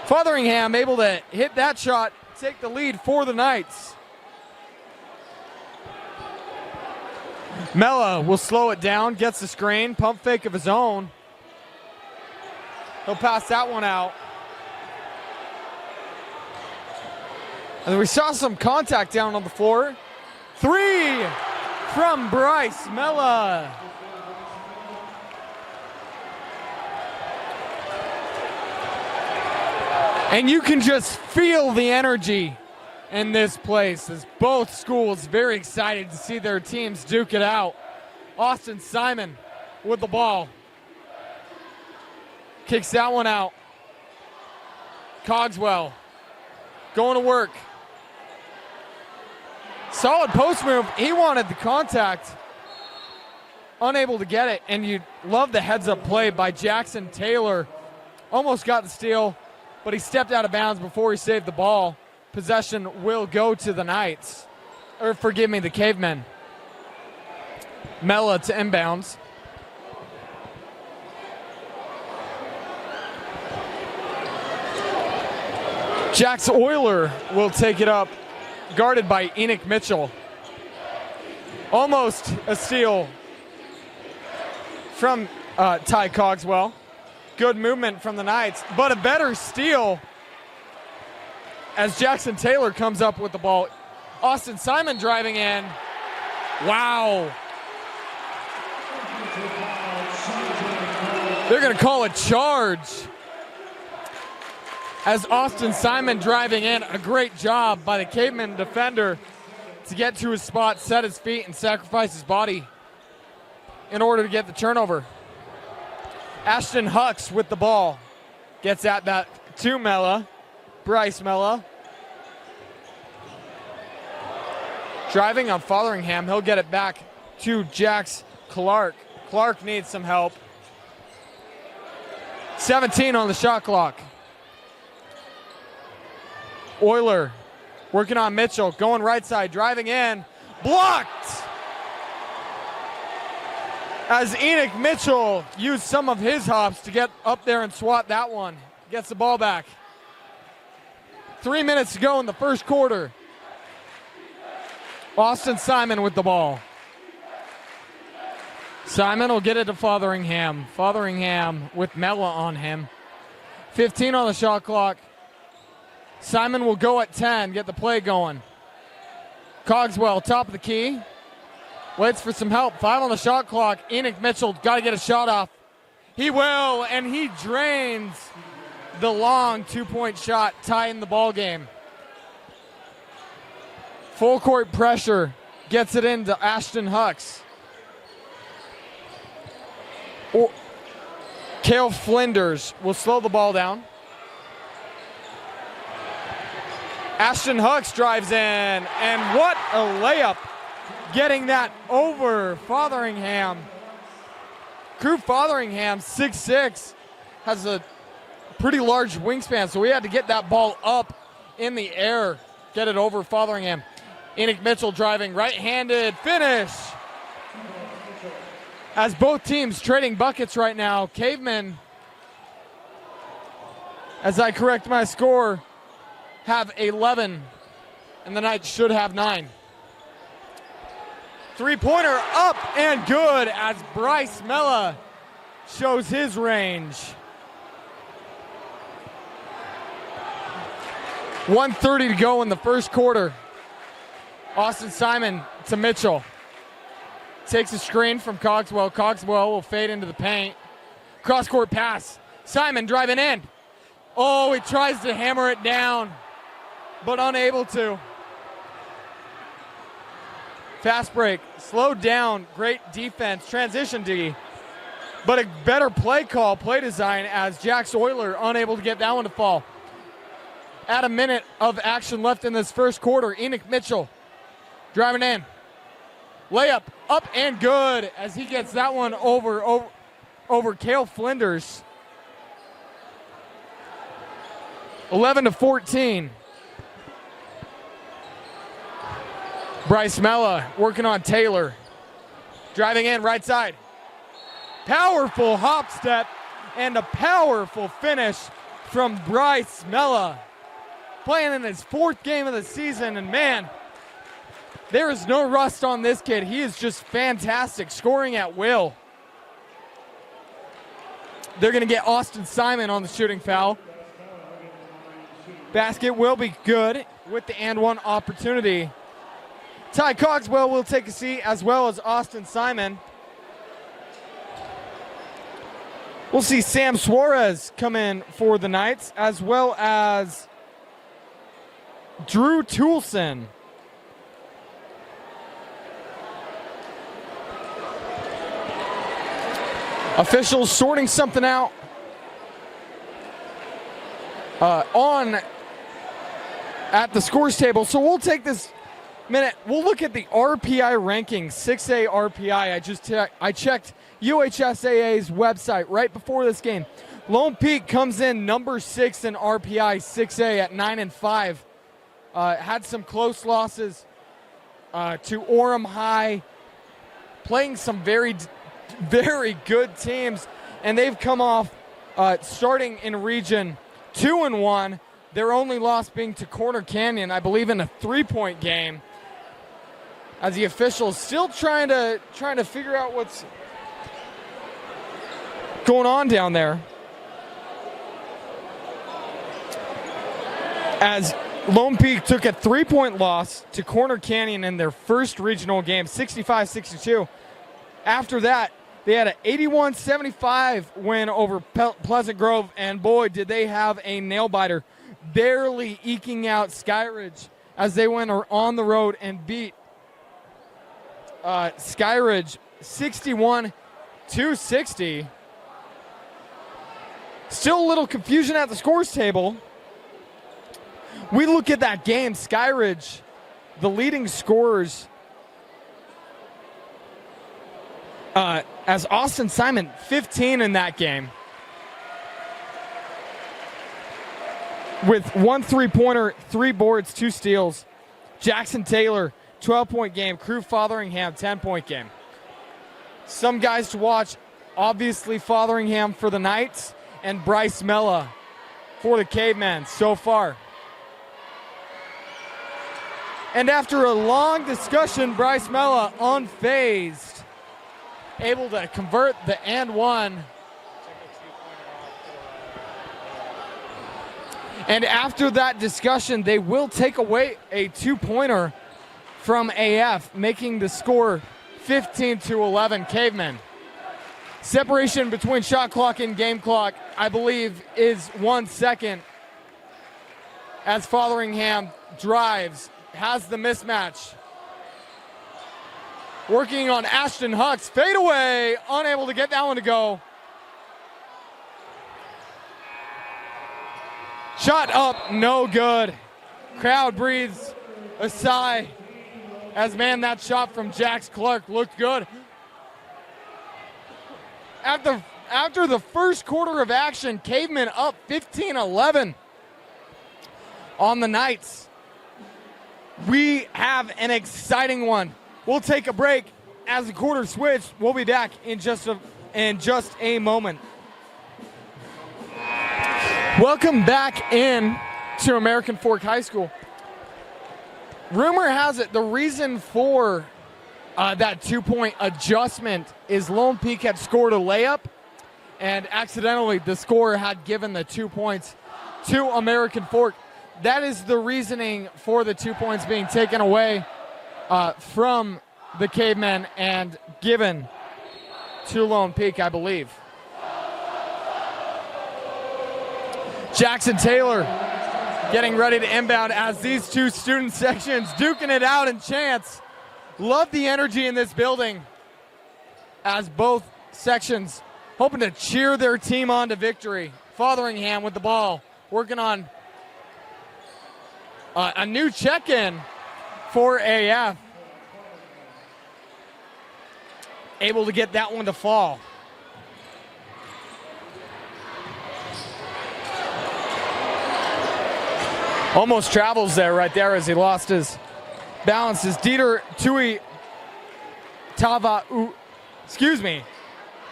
Fotheringham able to hit that shot, take the lead for the Knights. Mella will slow it down, gets the screen, pump fake of his own. He'll pass that one out. And we saw some contact down on the floor. 3 from Bryce Mella. And you can just feel the energy in this place as both schools very excited to see their teams duke it out. Austin Simon with the ball. Kicks that one out. Cogswell going to work. Solid post move. He wanted the contact. Unable to get it. And you love the heads up play by Jackson Taylor. Almost got the steal, but he stepped out of bounds before he saved the ball. Possession will go to the Knights. Or forgive me, the Cavemen. Mella to inbounds. Jax Euler will take it up, guarded by Enoch Mitchell. Almost a steal from Ty Cogswell. Good movement from the Knights, but a better steal as Jackson Taylor comes up with the ball. Austin Simon driving in. Wow. They're going to call a charge. As Austin Simon driving in, a great job by the Caveman defender to get to his spot, set his feet, and sacrifice his body in order to get the turnover. Ashton Hucks with the ball. Gets at that to Mella. Bryce Mella. Driving on Fotheringham. He'll get it back to Jax Clark. Clark needs some help. 17 on the shot clock. Euler working on Mitchell, going right side, driving in, blocked! As Enoch Mitchell used some of his hops to get up there and swat that one. Gets the ball back. 3 minutes to go in the first quarter. Austin Simon with the ball. Simon will get it to Fotheringham. Fotheringham with Mella on him. 15 on the shot clock. Simon will go at 10, get the play going. Cogswell, top of the key. Waits for some help. 5 on the shot clock. Enoch Mitchell got to get a shot off. He will, and he drains the long two-point shot, tying the ball game. Full court pressure. Gets it into Ashton Hucks. Cale Flinders will slow the ball down. Ashton Hucks drives in, and what a layup. Getting that over Fotheringham. Crew Fotheringham, 6'6", has a pretty large wingspan, so we had to get that ball up in the air, get it over Fotheringham. Enoch Mitchell driving, right-handed finish. As both teams trading buckets right now, Cavemen, as I correct my score, have 11, and the Knights should have 9. Three-pointer up and good as Bryce Mella shows his range. 1:30 to go in the first quarter. Austin Simon to Mitchell. Takes a screen from Cogswell. Cogswell will fade into the paint. Cross-court pass. Simon driving in. Oh, he tries to hammer it down, but unable to. Fast break, slowed down, great defense, transition D, but a better play call, play design as Jax Euler unable to get that one to fall. At a minute of action left in this first quarter, Enoch Mitchell driving in. Layup, up and good as he gets that one over Cale Flinders. 11-14. Bryce Mella working on Taylor. Driving in right side. Powerful hop step and a powerful finish from Bryce Mella, playing in his 4th game of the season, and man, there is no rust on this kid. He is just fantastic, scoring at will. They're going to get Austin Simon on the shooting foul. Basket will be good with the and one opportunity. Ty Cogswell will take a seat, as well as Austin Simon. We'll see Sam Suarez come in for the Knights, as well as Drew Toulson. Officials sorting something out at the scores table. So we'll take this minute. We'll look at the RPI rankings, 6A RPI. I checked UHSAA's website right before this game. Lone Peak comes in number 6 in RPI 6A at 9-5. Had some close losses to Orem High, playing some very good teams, and they've come off starting in region 2-1. Their only loss being to Corner Canyon, I believe, in a 3-point game. As the officials still trying to figure out what's going on down there. As Lone Peak took a 3-point loss to Corner Canyon in their first regional game, 65-62. After that, they had an 81-75 win over Pleasant Grove, and boy, did they have a nail-biter, barely eking out Skyridge as they went on the road and beat Skyridge 61-60. Still a little confusion at the scores table. We look at that game, Skyridge, the leading scorers, as Austin Simon, 15 in that game, with 1 3-pointer, 3 boards, 2 steals. Jackson Taylor, 12-point game. Crew Fotheringham, 10-point game. Some guys to watch, obviously Fotheringham for the Knights and Bryce Mella for the Cavemen so far. And after a long discussion, Bryce Mella unfazed, able to convert the and one. And after that discussion, they will take away a 2-pointer from AF, making the score 15-11 Cavemen. Separation between shot clock and game clock, I believe, is 1 second as Fotheringham drives, has the mismatch. Working on Ashton Hucks, fade away, unable to get that one to go. Shot up, no good. Crowd breathes a sigh as, man, that shot from Jax Clark looked good. After the first quarter of action, Cavemen up 15-11 on the Knights. We have an exciting one. We'll take a break as the quarter switch. We'll be back in just a moment. Welcome back in to American Fork High School. Rumor has it the reason for that 2-point adjustment is Lone Peak had scored a layup, and accidentally the scorer had given the 2 points to American Fork. That is the reasoning for the 2 points being taken away from the Cavemen and given to Lone Peak, I believe. Jackson Taylor getting ready to inbound as these two student sections duking it out in chants. Love the energy in this building as both sections hoping to cheer their team on to victory. Fotheringham with the ball, working on a new check-in for AF. Able to get that one to fall. Almost travels there right there as he lost his balance. Is Dieter Tui Tava, excuse me,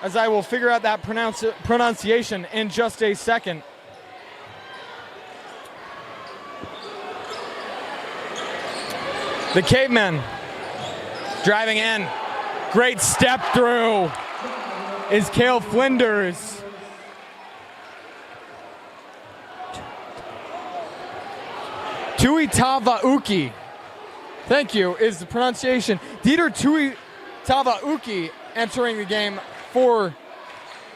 as I will figure out that pronunciation in just a second. The Cavemen driving in. Great step through is Kale Flinders. Tuitavauki, thank you, is the pronunciation. Dieter Tuitavauki entering the game for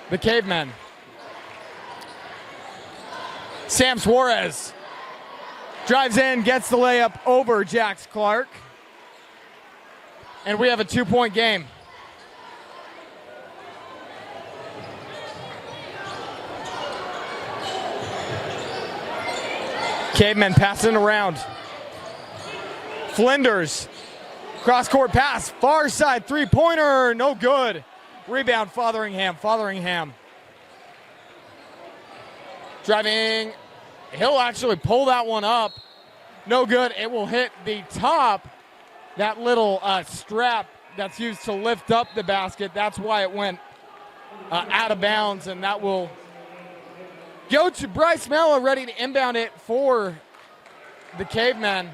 the Cavemen. Sam Suarez drives in, gets the layup over Jax Clark. And we have a 2-point game. Cavemen passing around. Flinders, cross-court pass, far side three-pointer, no good. Rebound, Fotheringham. Driving, he'll actually pull that one up. No good, it will hit the top, that little strap that's used to lift up the basket. That's why it went out of bounds, and that will go to Bryce Mella, ready to inbound it for the Cavemen.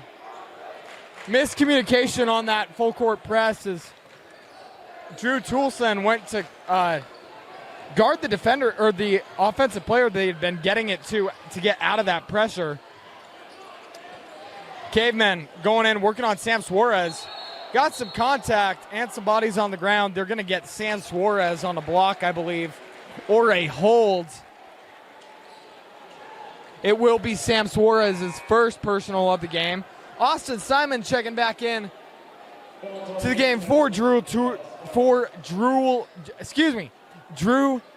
Miscommunication on that full court press as Drew Toulson went to guard the defender, or the offensive player they had been getting it to get out of that pressure. Cavemen going in, working on Sam Suarez. Got some contact and some bodies on the ground. They're going to get Sam Suarez on a block, I believe, or a hold. It will be Sam Suarez's first personal of the game. Austin Simon checking back in to the game for Drew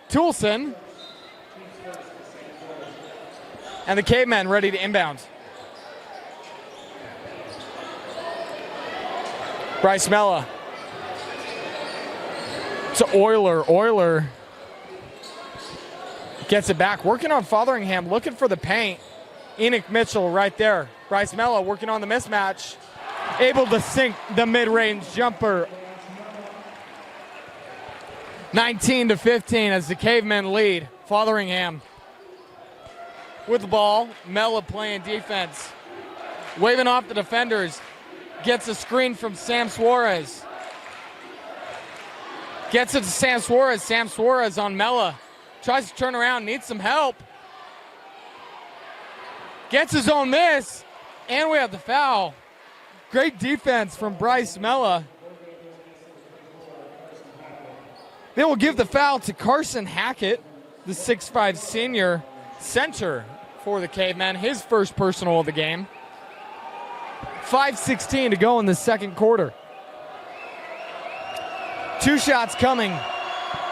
Toulson. And the Cavemen ready to inbound. Bryce Mella to Euler gets it back, working on Fotheringham, looking for the paint. Enoch Mitchell right there. Bryce Mella working on the mismatch, able to sink the mid-range jumper. 19-15 as the Cavemen lead. Fotheringham with the ball. Mella playing defense, waving off the defenders. Gets a screen from Sam Suarez. Gets it to Sam Suarez. Sam Suarez on Mella. Tries to turn around, needs some help. Gets his own miss, and we have the foul. Great defense from Bryce Mella. They will give the foul to Carson Hackett, the 6'5" senior center for the Cavemen, his first personal of the game. 5:16 to go in the second quarter. Two shots coming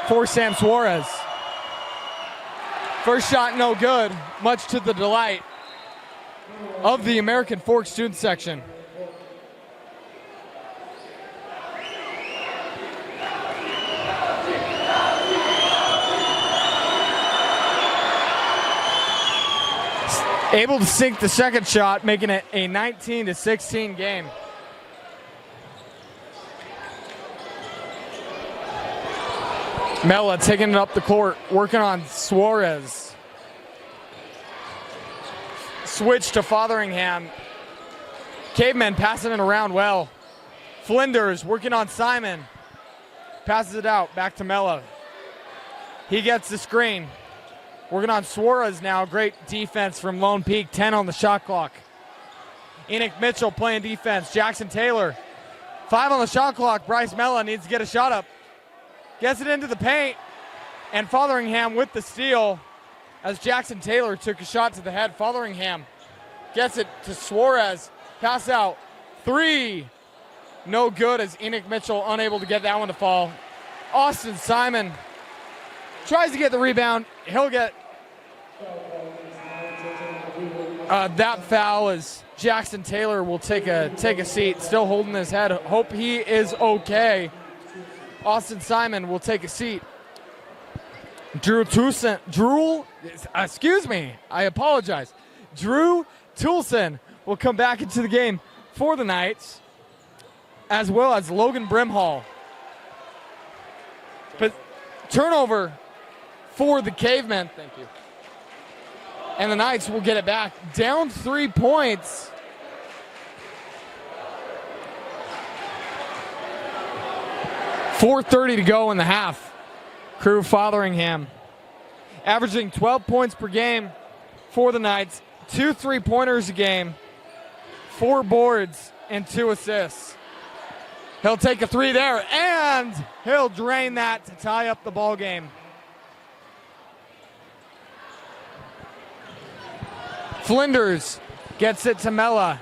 for Sam Suarez. First shot no good, much to the delight of the American Fork student section. Able to sink the second shot, making it a 19-16 game. Mella taking it up the court, working on Suarez. Switch to Fotheringham. Cavemen passing it around well. Flinders working on Simon. Passes it out, back to Mella. He gets the screen. Working on Suarez now. Great defense from Lone Peak. 10 on the shot clock. Enoch Mitchell playing defense. Jackson Taylor. 5 on the shot clock. Bryce Mella needs to get a shot up. Gets it into the paint. And Fotheringham with the steal as Jackson Taylor took a shot to the head. Fotheringham gets it to Suarez. Pass out. 3. No good as Enoch Mitchell unable to get that one to fall. Austin Simon tries to get the rebound. He'll get that foul as Jackson Taylor will take a seat, still holding his head. Hope he is okay. Austin Simon will take a seat. Drew Toulson will come back into the game for the Knights, as well as Logan Brimhall. But turnover for the Cavemen. Thank you. And the Knights will get it back. Down 3 points 4:30 to go in the half. Crew Fotheringham averaging 12 points per game for the Knights, 2 3-pointers a game, 4 boards, and 2 assists. He'll take a 3 there, and he'll drain that to tie up the ball game. Flinders gets it to Mella.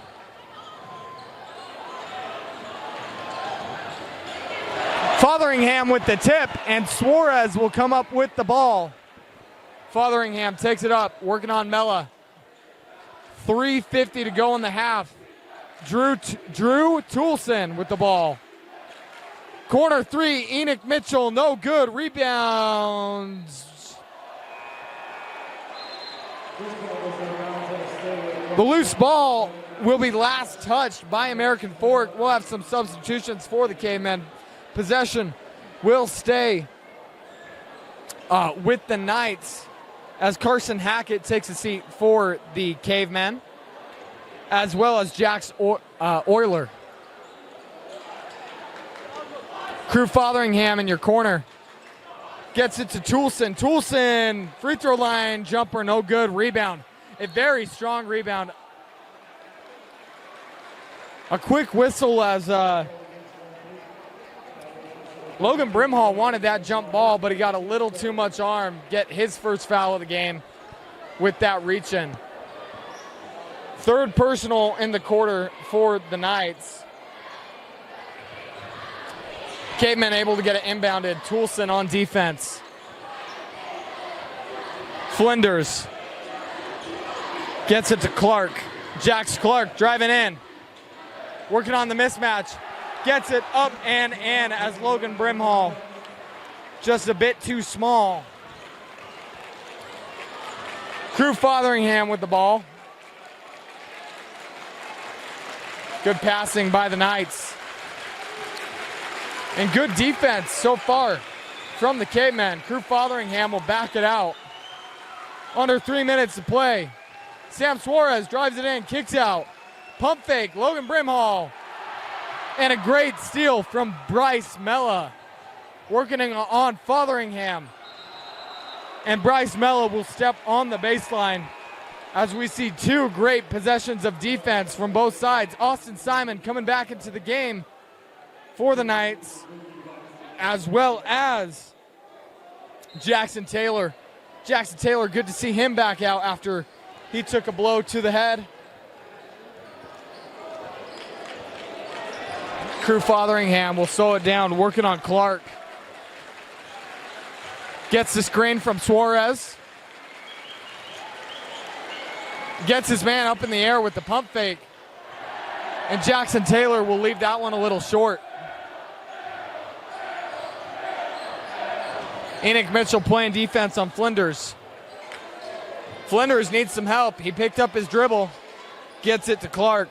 Fotheringham with the tip, and Suarez will come up with the ball. Fotheringham takes it up, working on Mella. 3:50 to go in the half. Drew Toulson with the ball. Corner 3, Enoch Mitchell, no good. Rebounds. The loose ball will be last touched by American Fork. We'll have some substitutions for the Cavemen. Possession will stay with the Knights as Carson Hackett takes a seat for the Cavemen, as well as Jax Euler. Crew Fotheringham in your corner. Gets it to Toulson. Toulson, free throw line, jumper, no good. Rebound. A very strong rebound. A quick whistle as Logan Brimhall wanted that jump ball, but he got a little too much arm. Get his first foul of the game with that reach in. Third personal in the quarter for the Knights. Cavemen able to get it inbounded. Toulson on defense. Flinders gets it to Clark. Jax Clark driving in. Working on the mismatch. Gets it up and in as Logan Brimhall. Just a bit too small. Crew Fotheringham with the ball. Good passing by the Knights. And good defense so far from the Cavemen. Crew Fotheringham will back it out. Under 3 minutes to play. Sam Suarez drives it in, kicks out. Pump fake, Logan Brimhall. And a great steal from Bryce Mella. Working on Fotheringham. And Bryce Mella will step on the baseline as we see 2 great possessions of defense from both sides. Austin Simon coming back into the game for the Knights, as well as Jackson Taylor. Jackson Taylor, good to see him back out after he took a blow to the head. Crew Fotheringham will slow it down, working on Clark. Gets the screen from Suarez. Gets his man up in the air with the pump fake. And Jackson Taylor will leave that one a little short. Enoch Mitchell playing defense on Flinders. Flinders needs some help. He picked up his dribble. Gets it to Clark.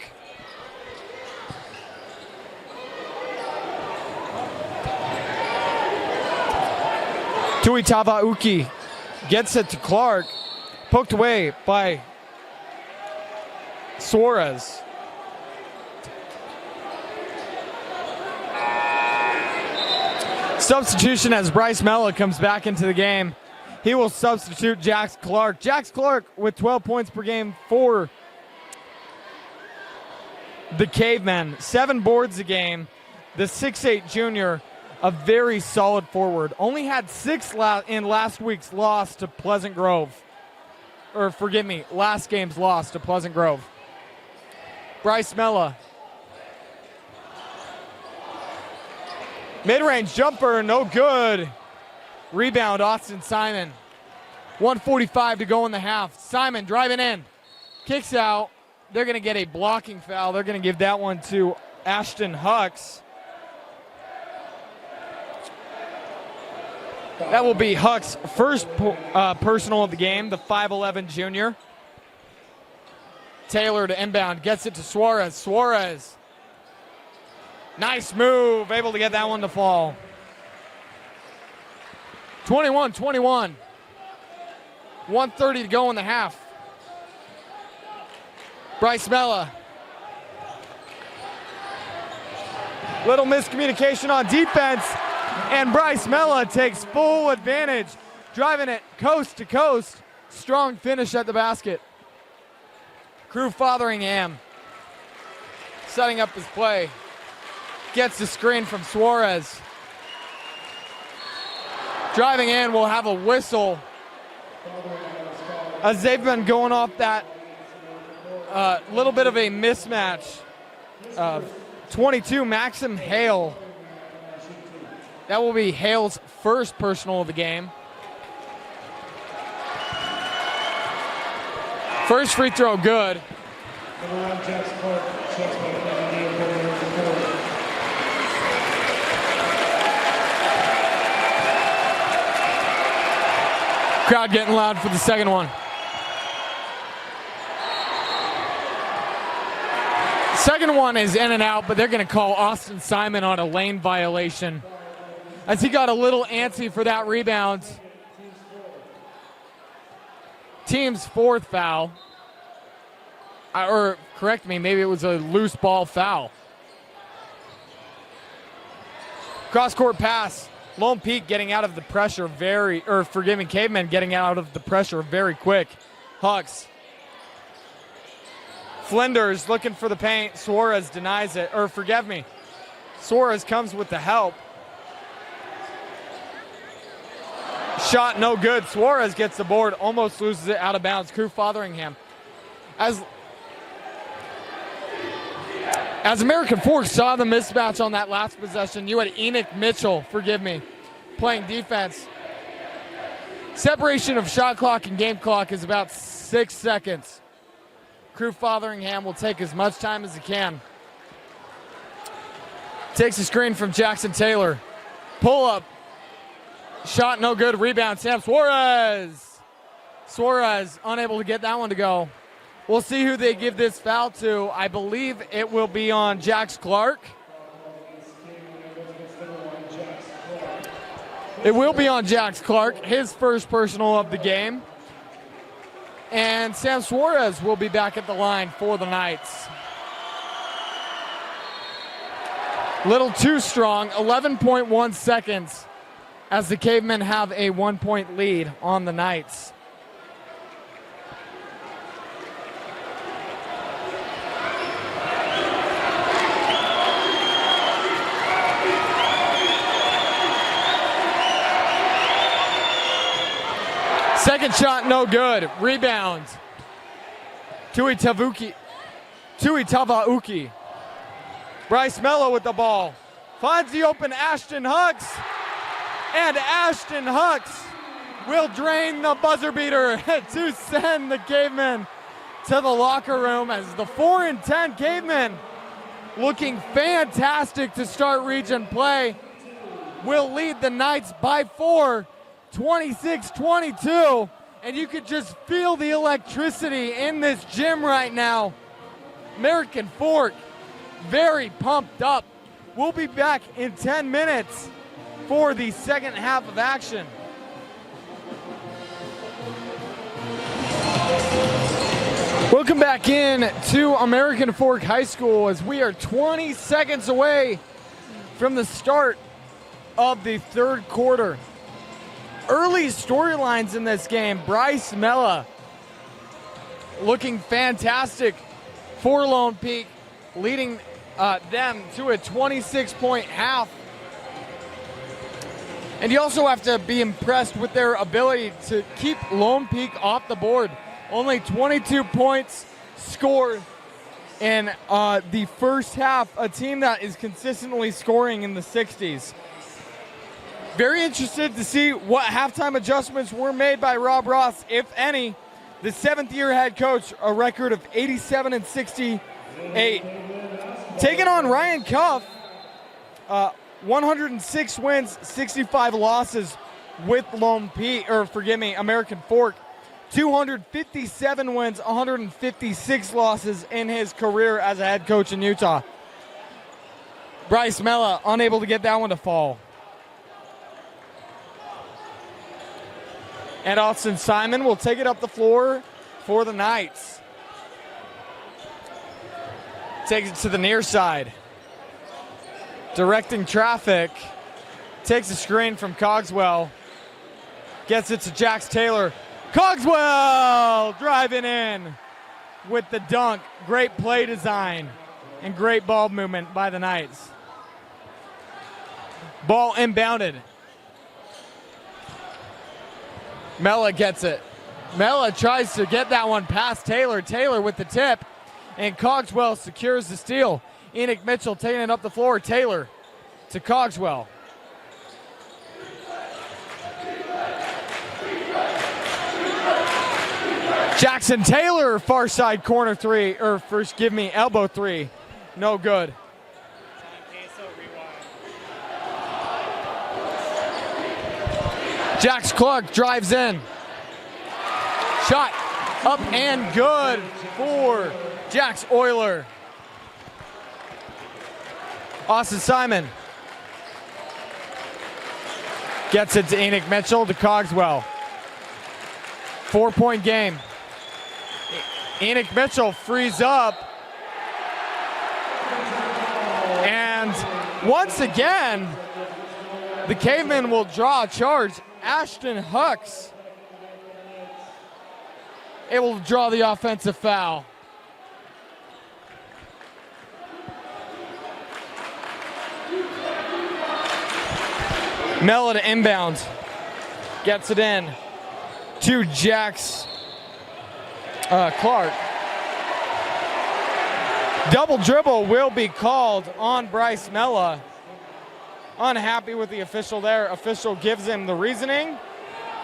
Tuitava Uki gets it to Clark. Poked away by Suarez. Substitution as Bryce Mella comes back into the game. He will substitute Jax Clark. Jax Clark with 12 points per game for the Cavemen. 7 boards a game. The 6'8 junior, a very solid forward. Only had 6 in last week's loss to Pleasant Grove. Or forgive me, last game's loss to Pleasant Grove. Bryce Mella. Mid-range jumper, no good. Rebound, Austin Simon. 1:45 to go in the half. Simon driving in. Kicks out. They're going to get a blocking foul. They're going to give that one to Ashton Hucks. That will be Huck's first personal of the game, the 5'11 junior. Taylor to inbound, gets it to Suarez. Suarez. Nice move, able to get that one to fall. 21-21. 1:30 to go in the half. Bryce Mella. Little miscommunication on defense. And Bryce Mella takes full advantage, driving it coast to coast. Strong finish at the basket. Crew Fotheringham setting up his play. Gets the screen from Suarez. Driving in, will have a whistle as they've been going off that little bit of a mismatch. 22, Maxim Hale. That will be Hale's first personal of the game. First free throw good. Crowd getting loud for the second one. Second one is in and out, but they're going to call Austin Simon on a lane violation as he got a little antsy for that rebound. Team's fourth foul. Or correct me, maybe it was a loose ball foul. Cross-court pass. Lone Peak getting out of the pressure Cavemen getting out of the pressure very quick. Hucks. Flinders looking for the paint. Suarez denies it. Suarez comes with the help. Shot no good. Suarez gets the board, almost loses it out of bounds. Crew Fotheringham. As American Fork saw the mismatch on that last possession, you had Enoch Mitchell, playing defense. Separation of shot clock and game clock is about 6 seconds. Crew Fotheringham will take as much time as he can. Takes a screen from Jackson Taylor. Pull up. Shot no good. Rebound. Sam Suarez. Suarez unable to get that one to go. We'll see who they give this foul to. I believe it will be on Jax Clark. It will be on Jax Clark, his first personal of the game. And Sam Suarez will be back at the line for the Knights. Little too strong, 11.1 seconds as the Cavemen have a 1-point lead on the Knights. Second shot, no good. Rebound. Tui Tavauki. Bryce Mello with the ball. Finds the open Ashton Hucks. And Ashton Hucks will drain the buzzer beater to send the Cavemen to the locker room as the 4-10 Cavemen, looking fantastic to start region play, will lead the Knights by 4. 26-22, and you could just feel the electricity in this gym right now. American Fork very pumped up. We'll be back in 10 minutes for the second half of action. Welcome back in to American Fork High School as we are 20 seconds away from the start of the third quarter. Early storylines in this game. Bryce Mella looking fantastic for Lone Peak, leading them to a 26-point half. And you also have to be impressed with their ability to keep Lone Peak off the board. Only 22 points scored in the first half, a team that is consistently scoring in the 60s. Very interested to see what halftime adjustments were made by Rob Ross, if any. The seventh-year head coach, a record of 87-68. Taking on Ryan Cuff, 106 wins, 65 losses with American Fork. 257 wins, 156 losses in his career as a head coach in Utah. Bryce Mella unable to get that one to fall. And Austin Simon will take it up the floor for the Knights. Takes it to the near side. Directing traffic Takes a screen from Cogswell. Gets it to Jax Taylor. Cogswell driving in with the dunk. Great play design and great ball movement by the Knights. Ball inbounded. Mella gets it. Mella tries to get that one past Taylor. Taylor with the tip, and Cogswell secures the steal. Enoch Mitchell taking it up the floor. Taylor to Cogswell. Jackson Taylor, far side corner three, or first, give me elbow three. No good. Jax Clark drives in. Shot up and good for Jax Euler. Austin Simon gets it to Enoch Mitchell to Cogswell. 4-point game. Enoch Mitchell frees up. And once again, the Cavemen will draw a charge. Ashton Hucks able to draw the offensive foul. Mella to inbound. Gets it in to Jax Clark. Double dribble will be called on Bryce Mella. Unhappy with the official there. Official gives him the reasoning,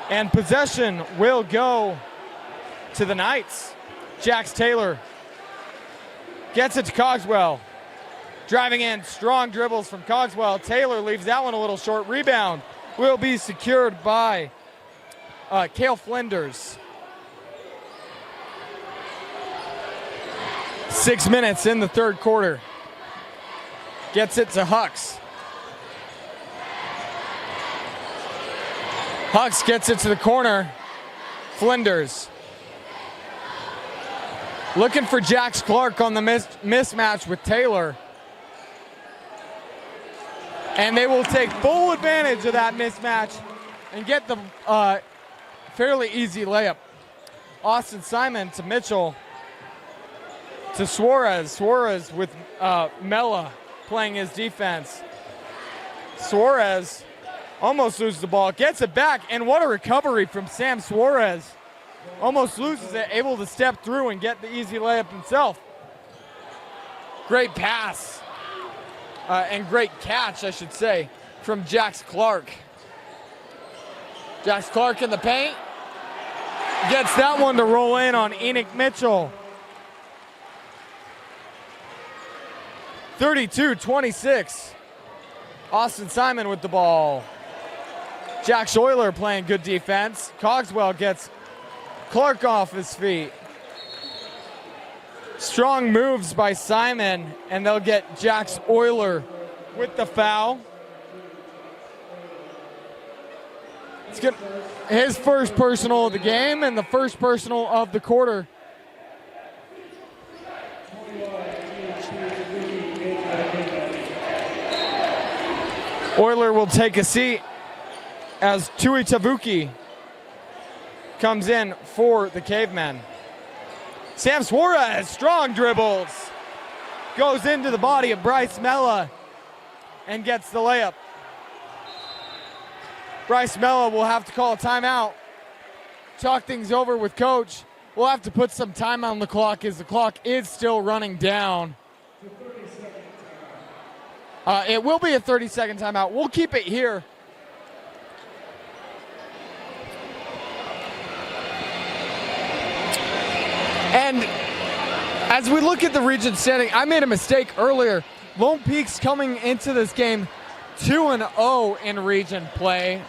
and possession will go to the Knights. Jax Taylor gets it to Cogswell. Driving in, strong dribbles from Cogswell. Taylor leaves that one a little short. Rebound will be secured by Cale Flinders. 6 minutes in the third quarter. Gets it to Hucks. Hucks gets it to the corner. Flinders. Looking for Jax Clark on the mismatch with Taylor. And they will take full advantage of that mismatch and get the fairly easy layup. Austin Simon to Mitchell to Suarez. Suarez with Mella playing his defense. Suarez almost loses the ball, gets it back, and what a recovery from Sam Suarez. Almost loses it, able to step through and get the easy layup himself. Great pass, and great catch, I should say, from Jax Clark. Jax Clark in the paint. Gets that one to roll in on Enoch Mitchell. 32-26. Austin Simon with the ball. Jax Euler playing good defense. Cogswell gets Clark off his feet. Strong moves by Simon, and they'll get Jax Euler with the foul. It's good. His first personal of the game and the first personal of the quarter. Euler will take a seat as Tui Tavuki comes in for the Cavemen. Sam Suarez, strong dribbles. Goes into the body of Bryce Mella and gets the layup. Bryce Mella will have to call a timeout. Talk things over with coach. We'll have to put some time on the clock as the clock is still running down. It will be a 30-second timeout. We'll keep it here. And as we look at the region standing, I made a mistake earlier. Lone Peak's coming into this game 2-0 in region play,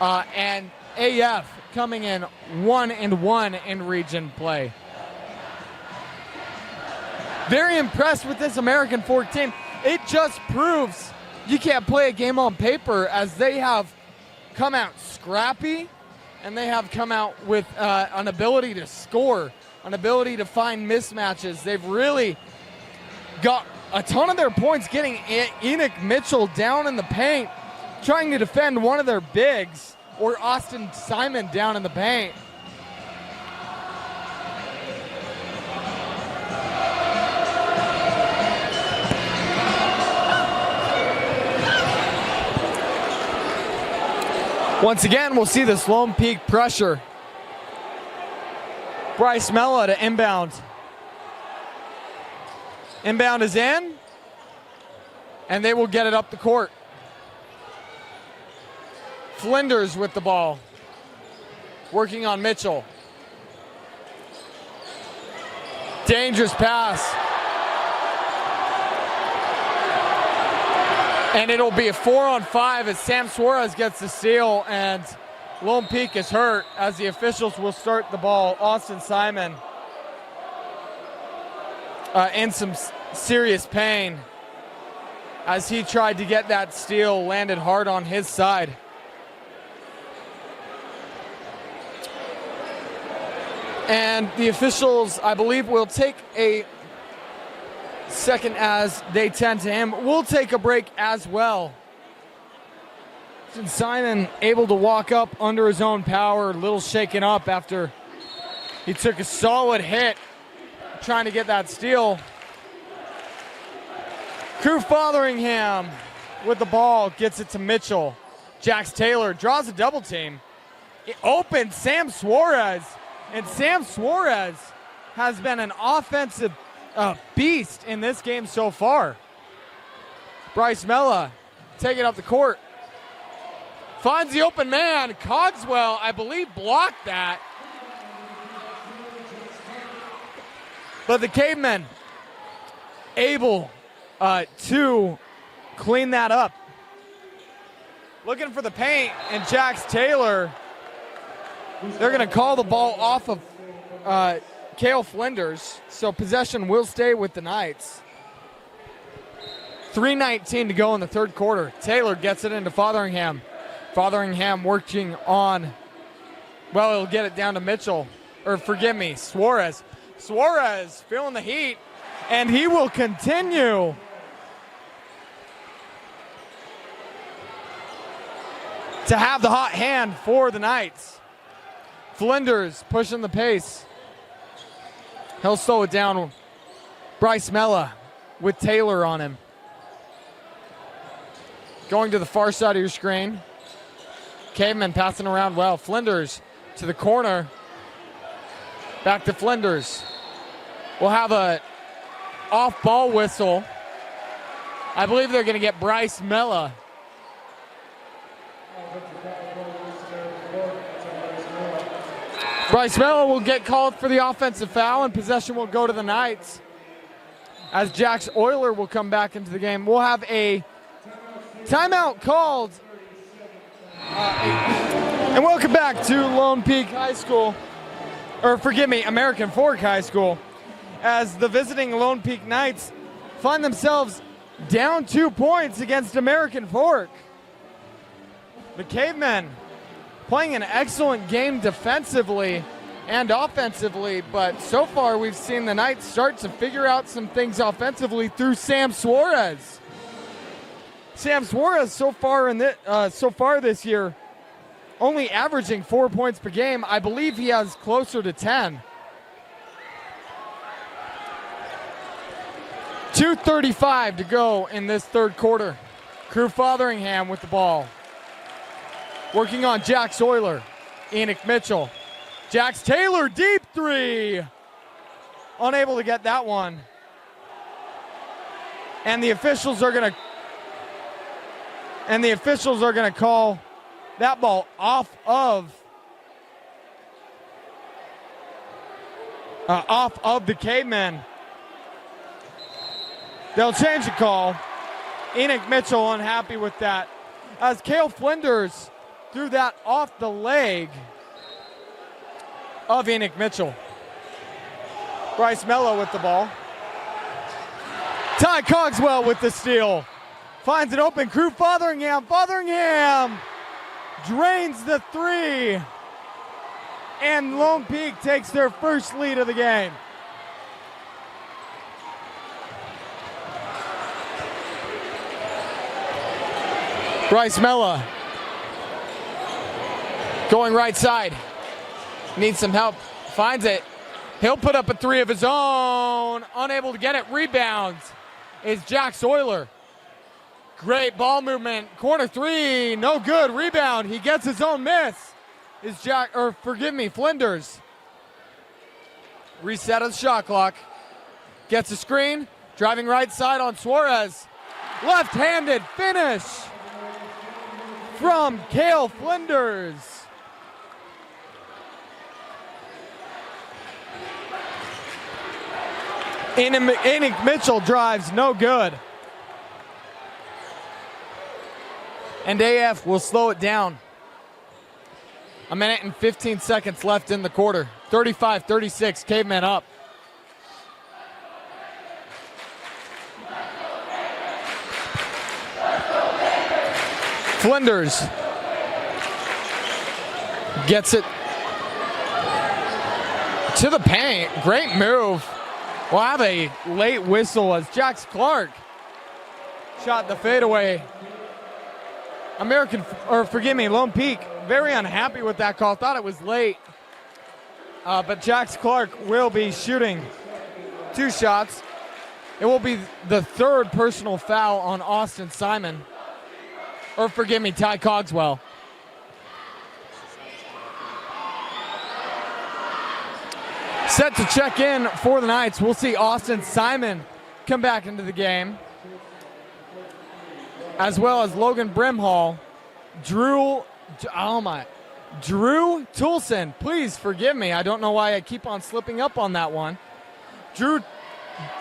and AF coming in 1-1 in region play. Very impressed with this American Fork team. It just proves you can't play a game on paper, as they have come out scrappy and they have come out with an ability to score, an ability to find mismatches. They've really got a ton of their points getting Enoch Mitchell down in the paint, trying to defend one of their bigs, or Austin Simon down in the paint. Once again, we'll see this Lone Peak pressure. Bryce Mella to inbound. Inbound is in, and they will get it up the court. Flinders with the ball, working on Mitchell. Dangerous pass. And it'll be a 4-on-5 as Sam Suarez gets the steal, and Lone Peak is hurt as the officials will start the ball. Austin Simon in some serious pain as he tried to get that steal, landed hard on his side. And the officials, I believe, will take a second, as they tend to him. We'll take a break as well. Simon able to walk up under his own power, a little shaken up after he took a solid hit trying to get that steal. Crew Fotheringham with the ball, gets it to Mitchell. Jax Taylor draws a double team. It opens Sam Suarez, and Sam Suarez has been an offensive beast in this game so far. Bryce Mella taking up the court. Finds the open man. Cogswell, I believe, blocked that. But the Cavemen able to clean that up. Looking for the paint, and Jax Taylor, they're going to call the ball off of Cale Flinders, so possession will stay with the Knights. 3:19 to go in the third quarter. Taylor gets it into Fotheringham. Fotheringham working on, well, he'll get it down to Mitchell, or forgive me, Suarez. Suarez feeling the heat, and he will continue. To have the hot hand for the Knights. Flinders pushing the pace. He'll slow it down. Bryce Mella with Taylor on him. Going to the far side of your screen. Cavemen passing around well. Flinders to the corner. Back to Flinders. We'll have a off-ball whistle. I believe they're going to get Bryce Mella. Bryce Mella will get called for the offensive foul, and possession will go to the Knights as Jax Euler will come back into the game. We'll have a timeout called. And welcome back to Lone Peak High School, or forgive me, American Fork High School, as the visiting Lone Peak Knights find themselves down 2 points against American Fork. The Cavemen playing an excellent game defensively and offensively, but so far we've seen the Knights start to figure out some things offensively through Sam Suarez. Sam Suarez so far this year only averaging 4 points per game. I believe he has closer to 10. 2:35 to go in this third quarter. Crew Fotheringham with the ball. Working on Jax Euler. Enoch Mitchell. Jax Taylor, deep three. Unable to get that one. And the officials are going to call that ball off of the Cavemen. They'll change the call. Enoch Mitchell unhappy with that, as Cale Flinders threw that off the leg of Enoch Mitchell. Bryce Mella with the ball. Ty Cogswell with the steal. Finds an open Crew Fotheringham. Fotheringham drains the three. And Lone Peak takes their first lead of the game. Bryce Mella going right side. Needs some help. Finds it. He'll put up a three of his own. Unable to get it. Rebounds is Jax Euler. Great ball movement. Corner three. No good. Rebound. He gets his own miss. Is Flinders. Reset of the shot clock. Gets a screen. Driving right side on Suarez. Left-handed finish from Cale Flinders. Enoch Mitchell drives, no good. And AF will slow it down. A minute and 15 seconds left in the quarter. 35-36, Cavemen up. Flinders gets it to the paint. Great move. We'll have a late whistle as Jax Clark shot the fadeaway. Lone Peak, very unhappy with that call. Thought it was late. But Jax Clark will be shooting 2 shots. It will be the 3rd personal foul on Austin Simon. Ty Cogswell. Set to check in for the Knights. We'll see Austin Simon come back into the game, as well as Logan Brimhall. Drew Toulson. Please forgive me. I don't know why I keep on slipping up on that one. Drew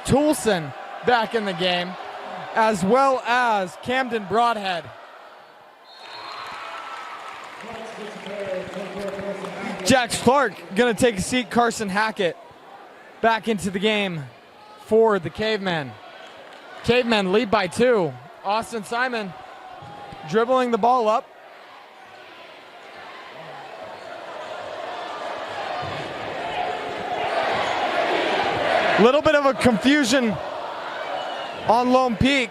Toulson back in the game, as well as Camden Broadhead. Jax Clark going to take a seat. Carson Hackett back into the game for the Cavemen. Cavemen lead by 2. Austin Simon dribbling the ball up. Little bit of a confusion on Lone Peak.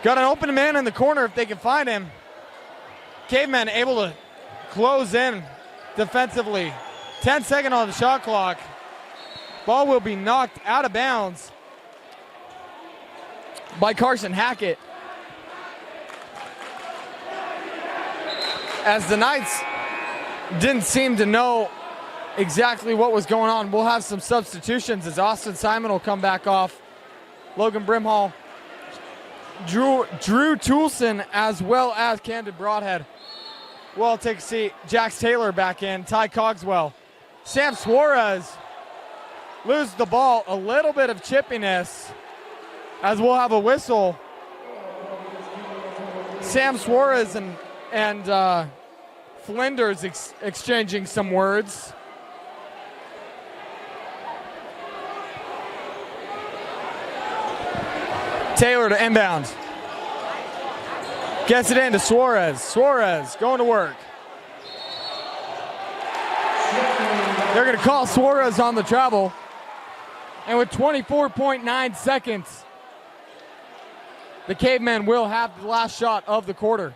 Got an open man in the corner if they can find him. Cavemen able to close in defensively. 10 seconds on the shot clock. Ball will be knocked out of bounds by Carson Hackett. As the Knights didn't seem to know exactly what was going on, we'll have some substitutions as Austin Simon will come back off. Logan Brimhall, Drew Toulson, as well as Camden Broadhead. Well, take a seat. Jax Taylor back in. Ty Cogswell. Sam Suarez loses the ball. A little bit of chippiness as we'll have a whistle. Sam Suarez and Flinders exchanging some words. Taylor to inbound. Gets it into Suarez. Suarez going to work. They're going to call Suarez on the travel. And with 24.9 seconds, the Cavemen will have the last shot of the quarter.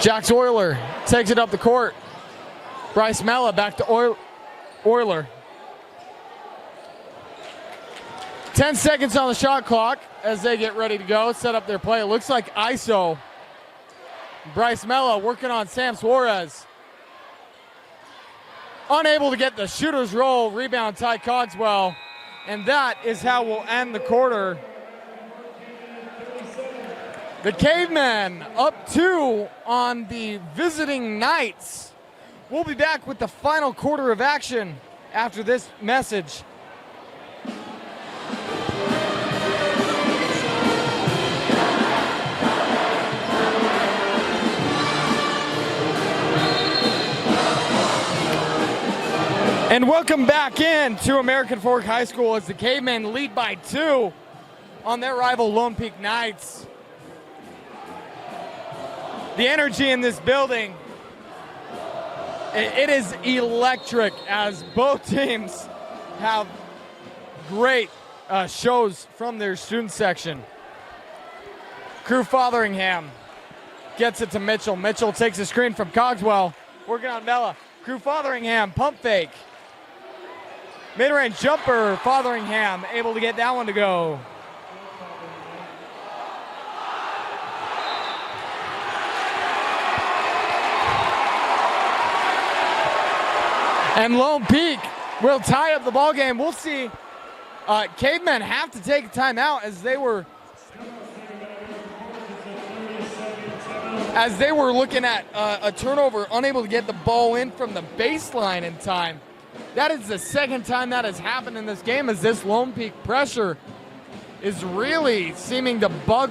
Jax Euler takes it up the court. Bryce Mella back to Euler. 10 seconds on the shot clock as they get ready to go, set up their play. It looks like ISO. Bryce Mella working on Sam Suarez. Unable to get the shooter's roll. Rebound Ty Cogswell. And that is how we'll end the quarter. The Cavemen up 2 on the visiting Knights. We'll be back with the final quarter of action after this message. And welcome back in to American Fork High School as the Cavemen lead by 2 on their rival Lone Peak Knights. The energy in this building, it is electric as both teams have great shows from their student section. Crew Fotheringham gets it to Mitchell. Mitchell takes a screen from Cogswell, working on Mella. Crew Fotheringham, pump fake. Mid-range jumper, Fotheringham able to get that one to go. And Lone Peak will tie up the ball game. We'll see. Cavemen have to take a timeout as they were looking at a turnover, unable to get the ball in from the baseline in time. That is the second time that has happened in this game, as this Lone Peak pressure is really seeming to bug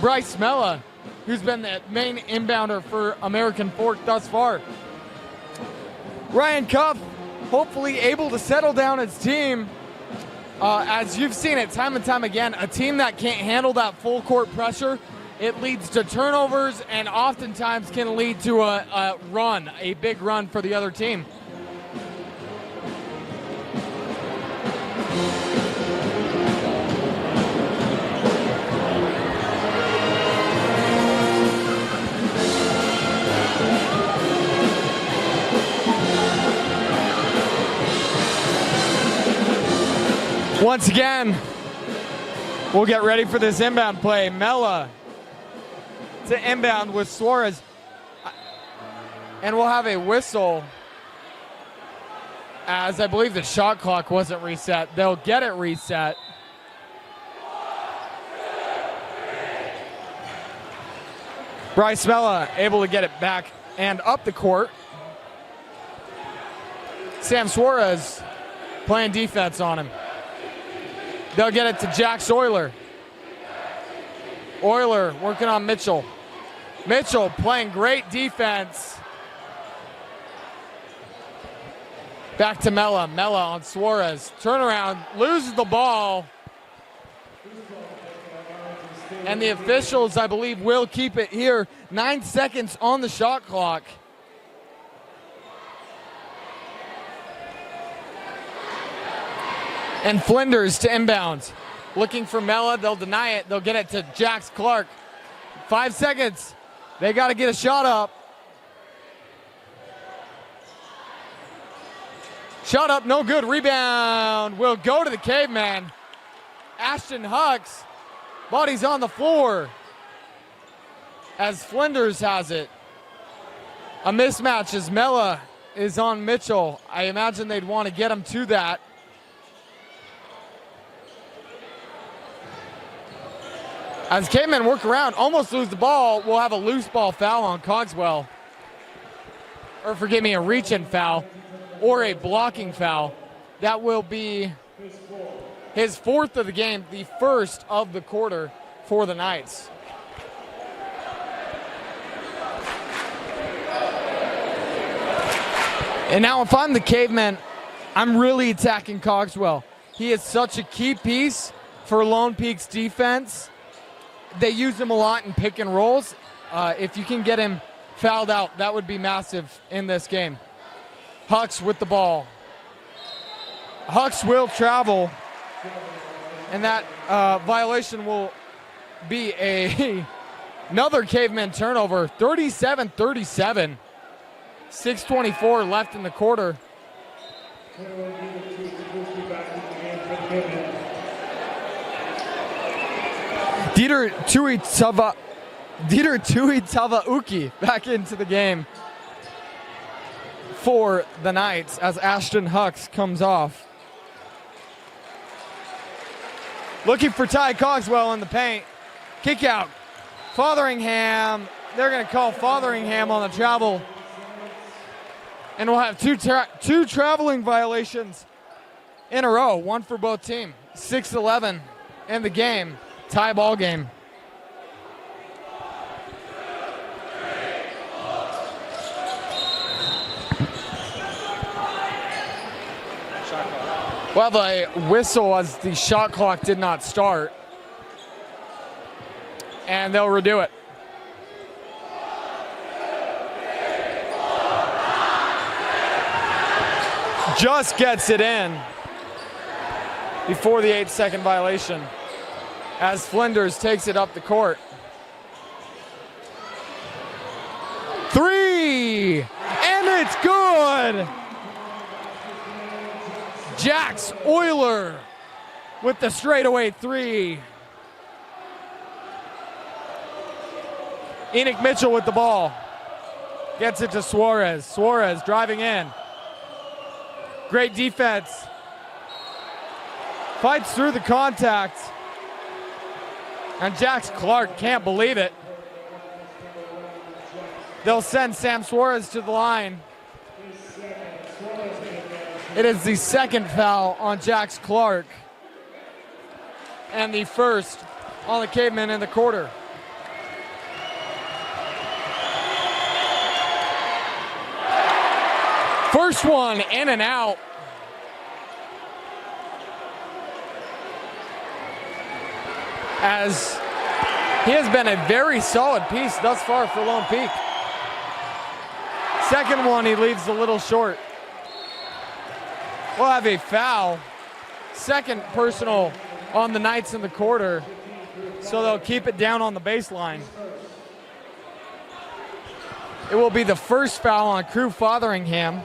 Bryce Mella, who's been the main inbounder for American Fork thus far. Ryan Cuff hopefully able to settle down his team. As you've seen it time and time again, a team that can't handle that full court pressure, it leads to turnovers and oftentimes can lead to a big run for the other team. Once again, we'll get ready for this inbound play. Mella to inbound with Suarez. And we'll have a whistle, as I believe the shot clock wasn't reset. They'll get it reset. Bryce Mella able to get it back and up the court. Sam Suarez playing defense on him. They'll get it to Jax Euler. Euler working on Mitchell. Mitchell playing great defense. Back to Mella. Mella on Suarez. Turnaround, loses the ball. And the officials, I believe, will keep it here. 9 seconds on the shot clock. And Flinders to inbound. Looking for Mella, they'll deny it. They'll get it to Jax Clark. 5 seconds. They got to get a shot up. Shot up, no good. Rebound will go to the Caveman. Ashton Hucks, body's on the floor as Flinders has it. A mismatch as Mella is on Mitchell. I imagine they'd want to get him to that. As Cavemen work around, almost lose the ball, we'll have a loose ball foul on Cogswell. Or forgive me, a reach-in foul or a blocking foul. That will be his fourth of the game, the first of the quarter for the Knights. And now if I'm the Cavemen, I'm really attacking Cogswell. He is such a key piece for Lone Peak's defense. They use him a lot in pick and rolls. If you can get him fouled out, that would be massive in this game. Hucks with the ball. Hucks will travel, and that violation will be another Caveman turnover. 37-37. 6:24 left in the quarter. Dieter Tuitavauki back into the game for the Knights as Ashton Hucks comes off. Looking for Ty Cogswell in the paint. Kick out. Fotheringham. They're going to call Fotheringham on the travel. And we'll have two traveling violations in a row. One for both teams. 6-11 in the game. Tie ball game. We'll have a whistle as the shot clock did not start. And they'll redo it. just gets it in before the 8-second violation as Flinders takes it up the court. 3, and it's good! Jax Euler with the straightaway 3. Enoch Mitchell with the ball. Gets it to Suarez. Suarez driving in. Great defense. Fights through the contact. And Jax Clark can't believe it. They'll send Sam Suarez to the line. It is the second foul on Jax Clark and the first on the Cavemen in the quarter. First one in and out. As he has been a very solid piece thus far for Lone Peak. Second one he leaves a little short. We'll have a foul. Second personal on the Knights in the quarter. So they'll keep it down on the baseline. It will be the first foul on Crew Fotheringham.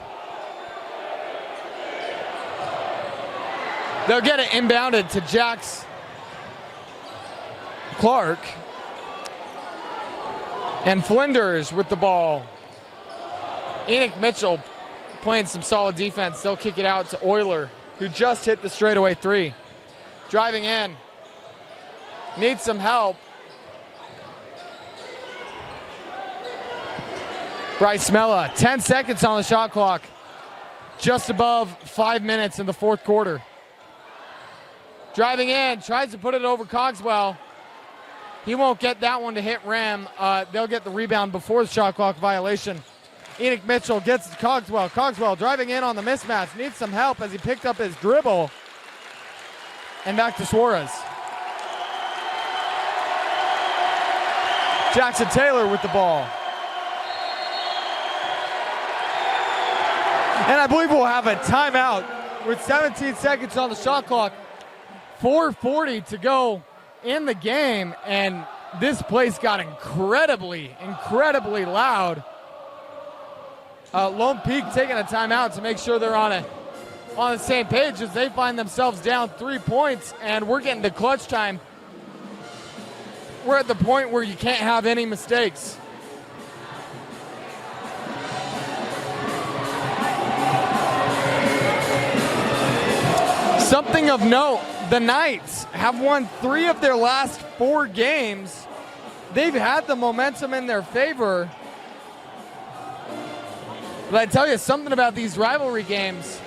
They'll get it inbounded to Jax Clark. And Flinders with the ball. Enoch Mitchell playing some solid defense. They'll kick it out to Euler, who just hit the straightaway 3. Driving in. Needs some help. Bryce Mella, 10 seconds on the shot clock. Just above 5 minutes in the fourth quarter. Driving in, tries to put it over Cogswell. He won't get that one to hit rim. They'll get the rebound before the shot clock violation. Enoch Mitchell gets to Cogswell. Cogswell driving in on the mismatch. Needs some help as he picked up his dribble. And back to Suarez. Jackson Taylor with the ball. And I believe we'll have a timeout with 17 seconds on the shot clock. 4:40 to go in the game, and this place got incredibly loud. Lone Peak taking a timeout to make sure they're on the same page as they find themselves down 3 points, and we're getting to clutch time. We're at the point where you can't have any mistakes. Something of note, the Knights have won 3 of their last 4 games. They've had the momentum in their favor. But I tell you something about these rivalry games.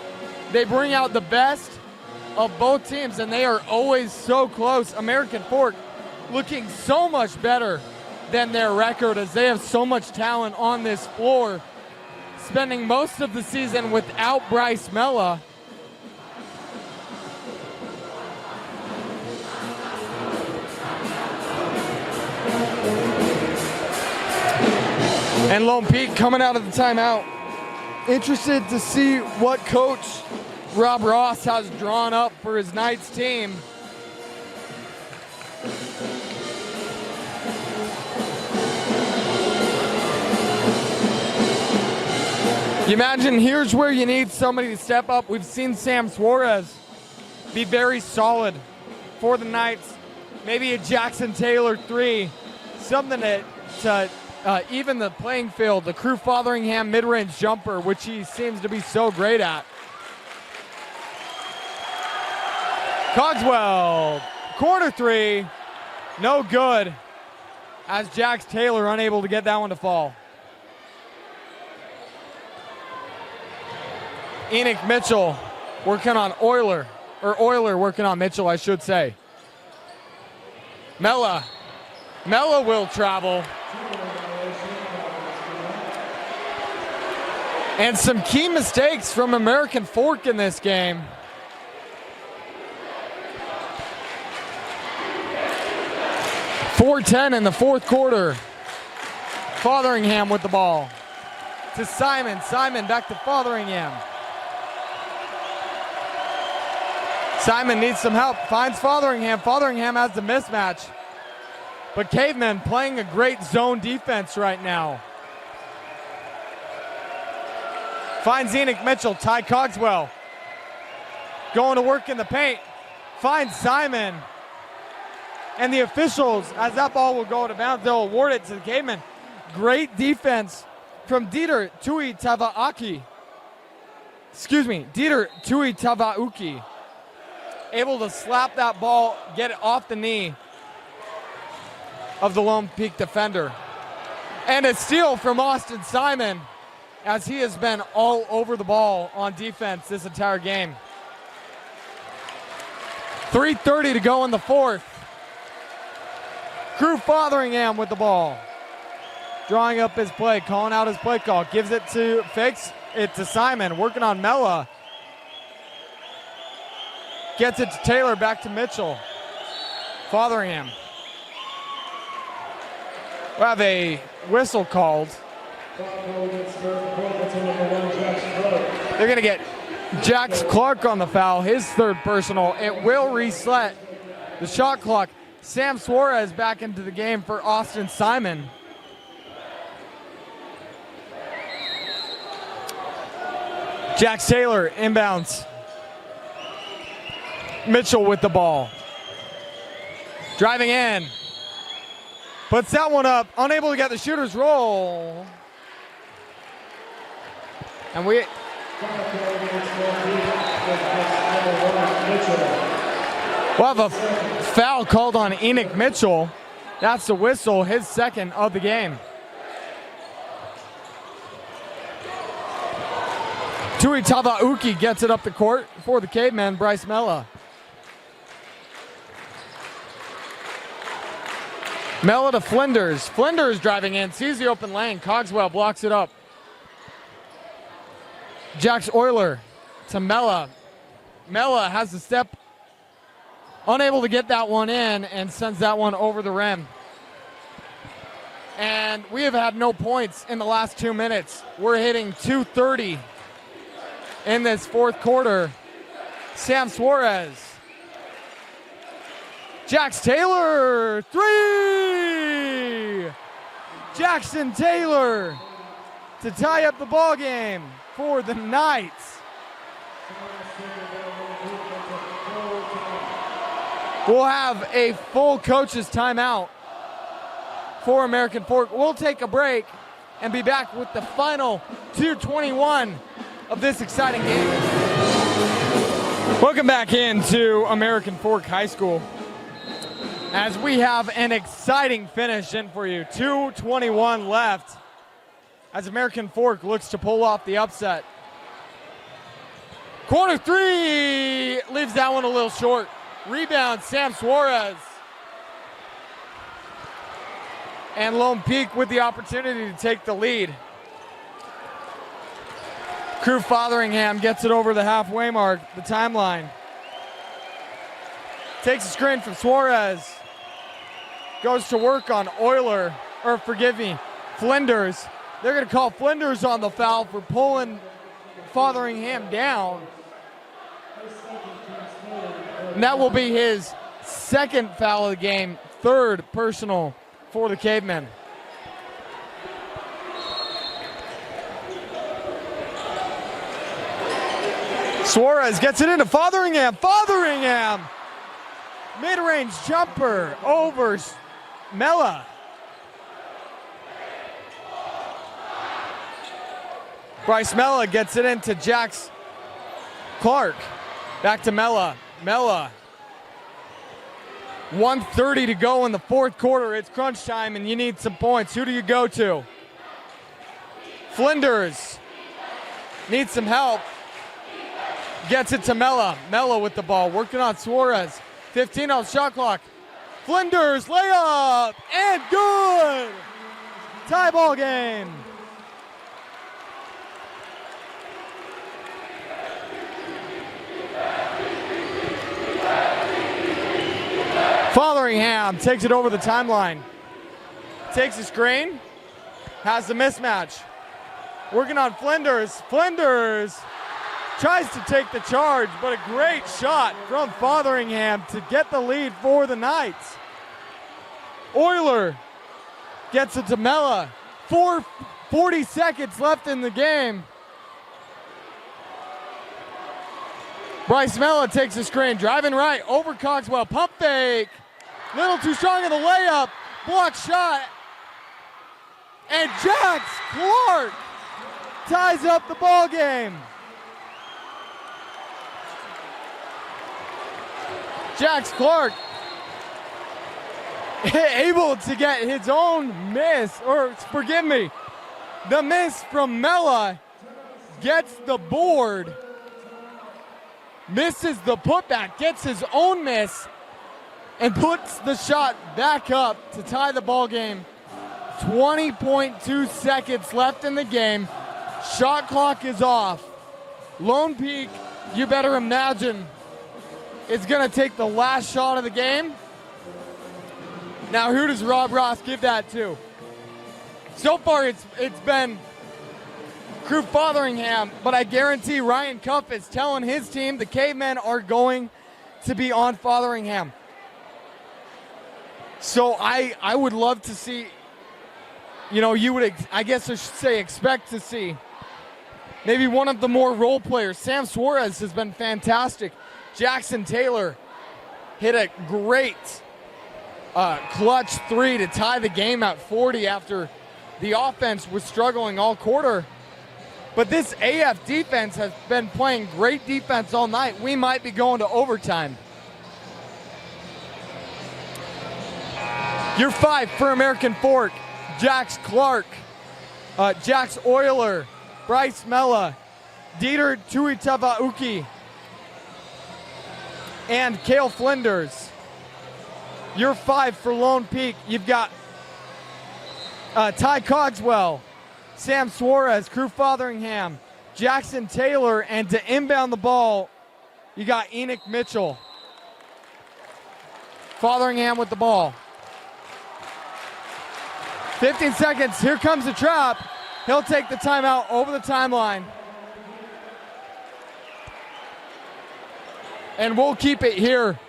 They bring out the best of both teams, and they are always so close. American Fork looking so much better than their record as they have so much talent on this floor. Spending most of the season without Bryce Mella. And Lone Peak coming out of the timeout. Interested to see what coach Rob Ross has drawn up for his Knights team. You imagine here's where you need somebody to step up. We've seen Sam Suarez be very solid for the Knights. Maybe a Jackson Taylor 3, something to even the playing field, the Crew Fotheringham mid-range jumper, which he seems to be so great at. Cogswell, corner 3, no good, as Jax Taylor unable to get that one to fall. Enoch Mitchell working on Euler working on Mitchell, I should say. Mella will travel. And some key mistakes from American Fork in this game. .410 in the fourth quarter. Fotheringham with the ball. To Simon. Simon back to Fotheringham. Simon needs some help, finds Fotheringham. Fotheringham has the mismatch. But Cavemen playing a great zone defense right now. Finds Enoch Mitchell, Ty Cogswell. Going to work in the paint. Finds Simon. And the officials, as that ball will go to bounds, they'll award it to the Cavemen. Great defense from Dieter Tuitavauki. Dieter Tuitavauki. Able to slap that ball, get it off the knee of the Lone Peak defender. And a steal from Austin Simon, as he has been all over the ball on defense this entire game. 3:30 to go in the fourth. Crew Fotheringham with the ball. Drawing up his play, calling out his play call. Gives it to, fakes it to Simon, working on Mella. Gets it to Taylor, back to Mitchell. Fotheringham. We'll have a whistle called. They're going to get Jax Clark on the foul, his third personal. It will reset the shot clock. Sam Suarez back into the game for Austin Simon. Jax Taylor inbounds. Mitchell with the ball. Driving in. Puts that one up. Unable to get the shooter's roll. And we'll have a foul called on Enoch Mitchell. That's the whistle, his second of the game. Tuitavauki gets it up the court for the Cavemen, Bryce Mella. Mella to Flinders. Flinders driving in, sees the open lane. Cogswell blocks it up. Jax Euler to Mella. Mella has the step. Unable to get that one in and sends that one over the rim. And we have had no points in the last 2 minutes. We're hitting 2:30 in this fourth quarter. Sam Suarez. Jax Taylor, three! Jackson Taylor to tie up the ball game for the Knights. We'll have a full coach's timeout for American Fork. We'll take a break and be back with the final 2:21 of this exciting game. Welcome back into American Fork High School, as we have an exciting finish in for you. 2:21 left as American Fork looks to pull off the upset. Corner three, leaves that one a little short. Rebound, Sam Suarez. And Lone Peak with the opportunity to take the lead. Crew Fotheringham gets it over the halfway mark, the timeline. Takes a screen from Suarez. Goes to work on Flinders. They're going to call Flinders on the foul for pulling Fotheringham down. And that will be his second foul of the game, third personal for the Cavemen. Suarez gets it into Fotheringham. Fotheringham! Mid-range jumper over Mella. Bryce Mella gets it into Jax Clark. Back to Mella. Mella. 1:30 to go in the fourth quarter. It's crunch time and you need some points. Who do you go to? Flinders needs some help. Gets it to Mella. Mella with the ball. Working on Suarez. 15 on shot clock. Flinders layup and good. Tie ball game. Fotheringham takes it over the timeline. Takes a screen. Has the mismatch. Working on Flinders. Flinders tries to take the charge, but a great shot from Fotheringham to get the lead for the Knights. Euler gets it to Mella. 40 seconds left in the game. Bryce Mella takes a screen, driving right over Cogswell. Pump fake. Little too strong in the layup. Block shot. And Jax Clark ties up the ball game. Jax Clark able to get his own miss, or forgive me, the miss from Mella, gets the board, misses the putback, gets his own miss, and puts the shot back up to tie the ball game. 20.2 seconds left in the game. Shot clock is off. Lone Peak, you better imagine, is going to take the last shot of the game. Now, who does Rob Ross give that to? So far, it's been Crew Fotheringham, but I guarantee Ryan Cuff is telling his team the Cavemen are going to be on Fotheringham. So I would love to see, you would, I guess I should say, expect to see maybe one of the more role players. Sam Suarez has been fantastic. Jackson Taylor hit a great clutch three to tie the game at 40 after the offense was struggling all quarter. But this AF defense has been playing great defense all night. We might be going to overtime. Your 5 for American Fork: Jax Clark, Jax Euler, Bryce Mella, Dieter Tuitavauki, and Cale Flinders. Your 5 for Lone Peak: you've got Ty Cogswell, Sam Suarez, Crew Fotheringham, Jackson Taylor, and to inbound the ball, you got Enoch Mitchell. Fotheringham with the ball. 15 seconds, here comes the trap. He'll take the timeout over the timeline. And we'll keep it here.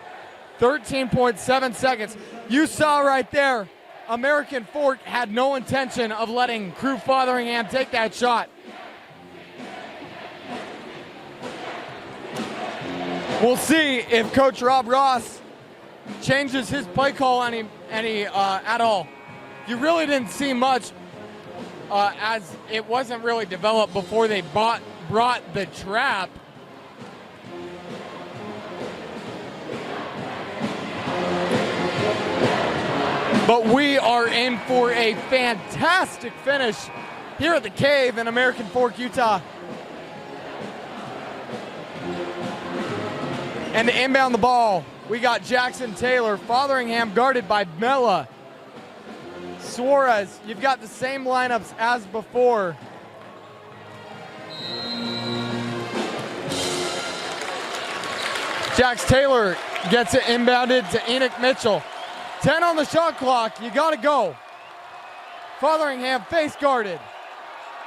13.7 seconds. You saw right there, American Fork had no intention of letting Crew Fotheringham take that shot. We'll see if Coach Rob Ross changes his play call any at all. You really didn't see much as it wasn't really developed before they brought the trap. But we are in for a fantastic finish here at the Cave in American Fork, Utah. And to inbound the ball, we got Jackson Taylor. Fotheringham guarded by Mella. Suarez, you've got the same lineups as before. Jax Taylor gets it inbounded to Enoch Mitchell. 10 on the shot clock, you gotta go. Fotheringham face guarded.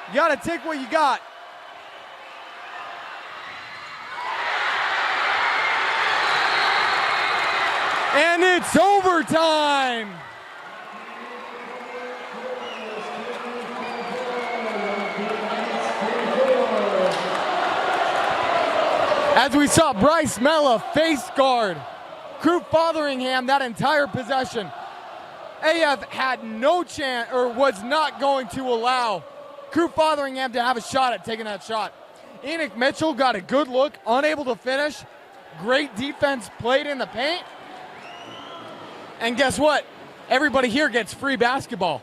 You gotta take what you got. And it's overtime. As we saw Bryce Mella face guard Crew Fotheringham that entire possession. AF had no chance, or was not going to allow Crew Fotheringham to have a shot at taking that shot. Enoch Mitchell got a good look, unable to finish. Great defense played in the paint. And guess what? Everybody here gets free basketball.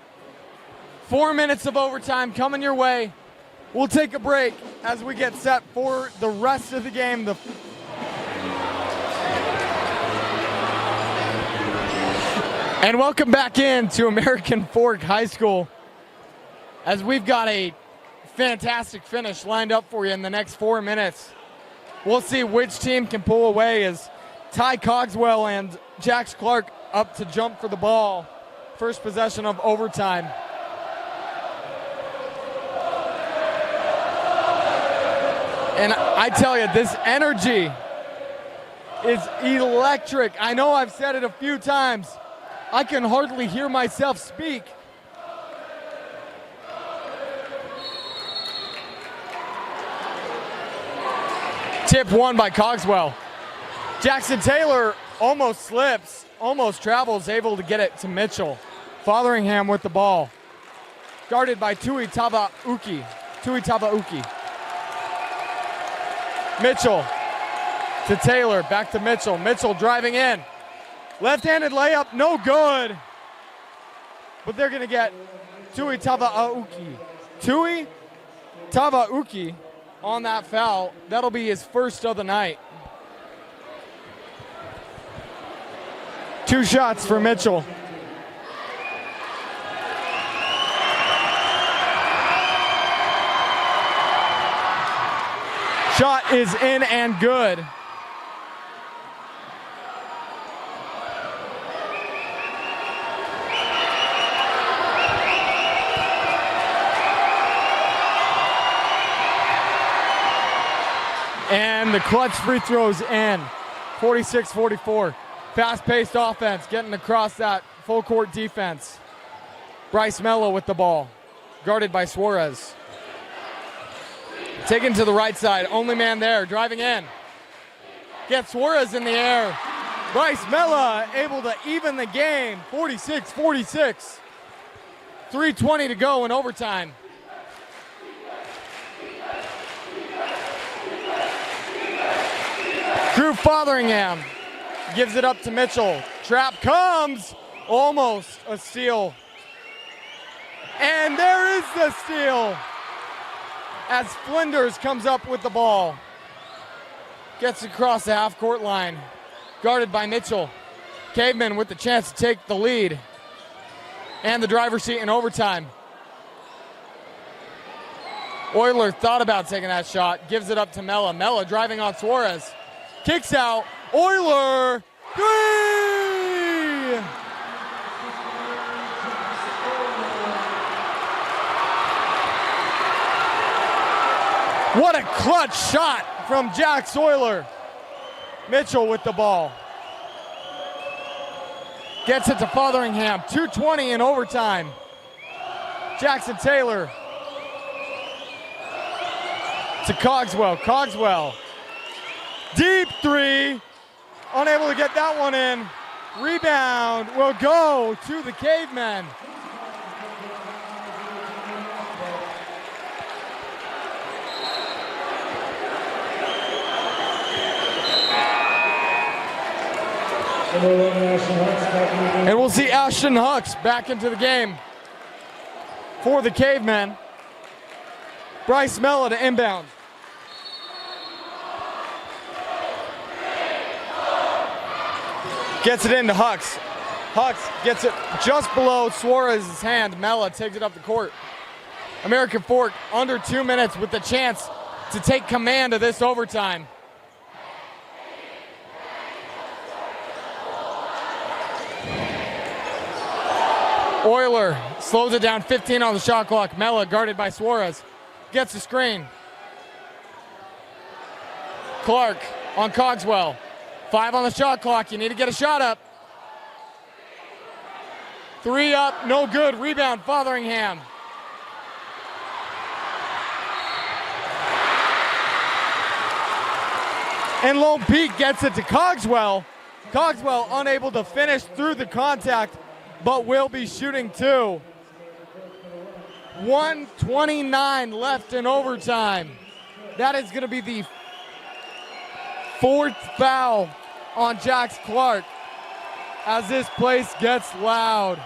4 minutes of overtime coming your way. We'll take a break as we get set for the rest of the game. And welcome back in to American Fork High School as we've got a fantastic finish lined up for you in the next 4 minutes. We'll see which team can pull away as Ty Cogswell and Jax Clark up to jump for the ball. First possession of overtime. And I tell you, this energy is electric. I know I've said it a few times. I can hardly hear myself speak. Tip won by Cogswell. Jackson Taylor almost slips, almost travels, able to get it to Mitchell. Fotheringham with the ball. Guarded by Tui Tavauki. Mitchell to Taylor, back to Mitchell. Mitchell driving in. Left-handed layup, no good. But they're gonna get Tui Tavauki on that foul. That'll be his first of the night. 2 shots for Mitchell. Shot is in and good. And the clutch free throws in. 46-44. Fast-paced offense, getting across that full court defense. Bryce Mello with the ball, guarded by Suarez. Taken to the right side, only man there, driving in. Gets Suarez in the air. Bryce Mello able to even the game, 46-46. 3:20 to go in overtime. Drew Fotheringham gives it up to Mitchell. Trap comes, almost a steal. And there is the steal as Flinders comes up with the ball. Gets across the half-court line, guarded by Mitchell. Cavemen with the chance to take the lead and the driver's seat in overtime. Euler thought about taking that shot, gives it up to Mella. Mella driving on Suarez. Kicks out, Euler, 3! What a clutch shot from Jax Euler. Mitchell with the ball. Gets it to Fotheringham, 2:20 in overtime. Jackson Taylor to Cogswell. Cogswell. Deep 3, unable to get that one in. Rebound will go to the Cavemen. And we'll see Ashton Hucks back into the game for the Cavemen. Bryce Mello to inbound. Gets it into Hucks. Hucks gets it just below Suarez's hand. Mella takes it up the court. American Fork under 2 minutes with the chance to take command of this overtime. Euler slows it down, 15 on the shot clock. Mella guarded by Suarez. Gets the screen. Clark on Cogswell. 5 on the shot clock. You need to get a shot up. 3 up, no good. Rebound, Fotheringham. And Lone Peak gets it to Cogswell. Cogswell unable to finish through the contact, but will be shooting 2. 1:29 left in overtime. That is going to be the 4th foul on Jax Clark as this place gets loud.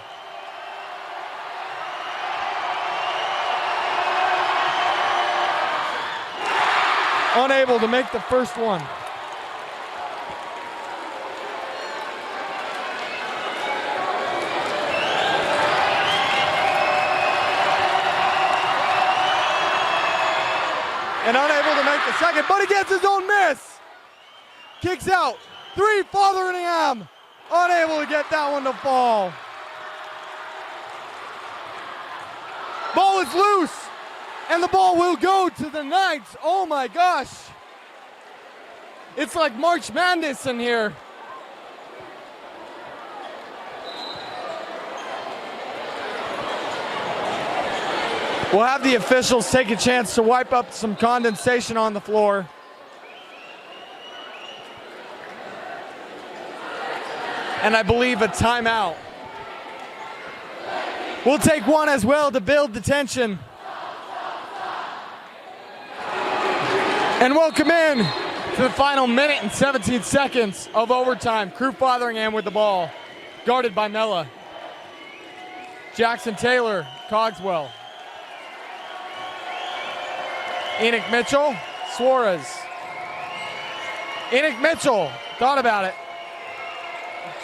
Unable to make the first one. And unable to make the second, but he gets his own miss. Kicks out, 3, Fotheringham. Unable to get that one to fall. Ball is loose. And the ball will go to the Knights. Oh my gosh. It's like March Madness in here. We'll have the officials take a chance to wipe up some condensation on the floor. And I believe a timeout. We'll take one as well to build the tension. And welcome in to the final minute and 17 seconds of overtime. Crew Fotheringham with the ball, guarded by Mella. Jackson Taylor, Cogswell. Enoch Mitchell, Suarez. Enoch Mitchell, thought about it.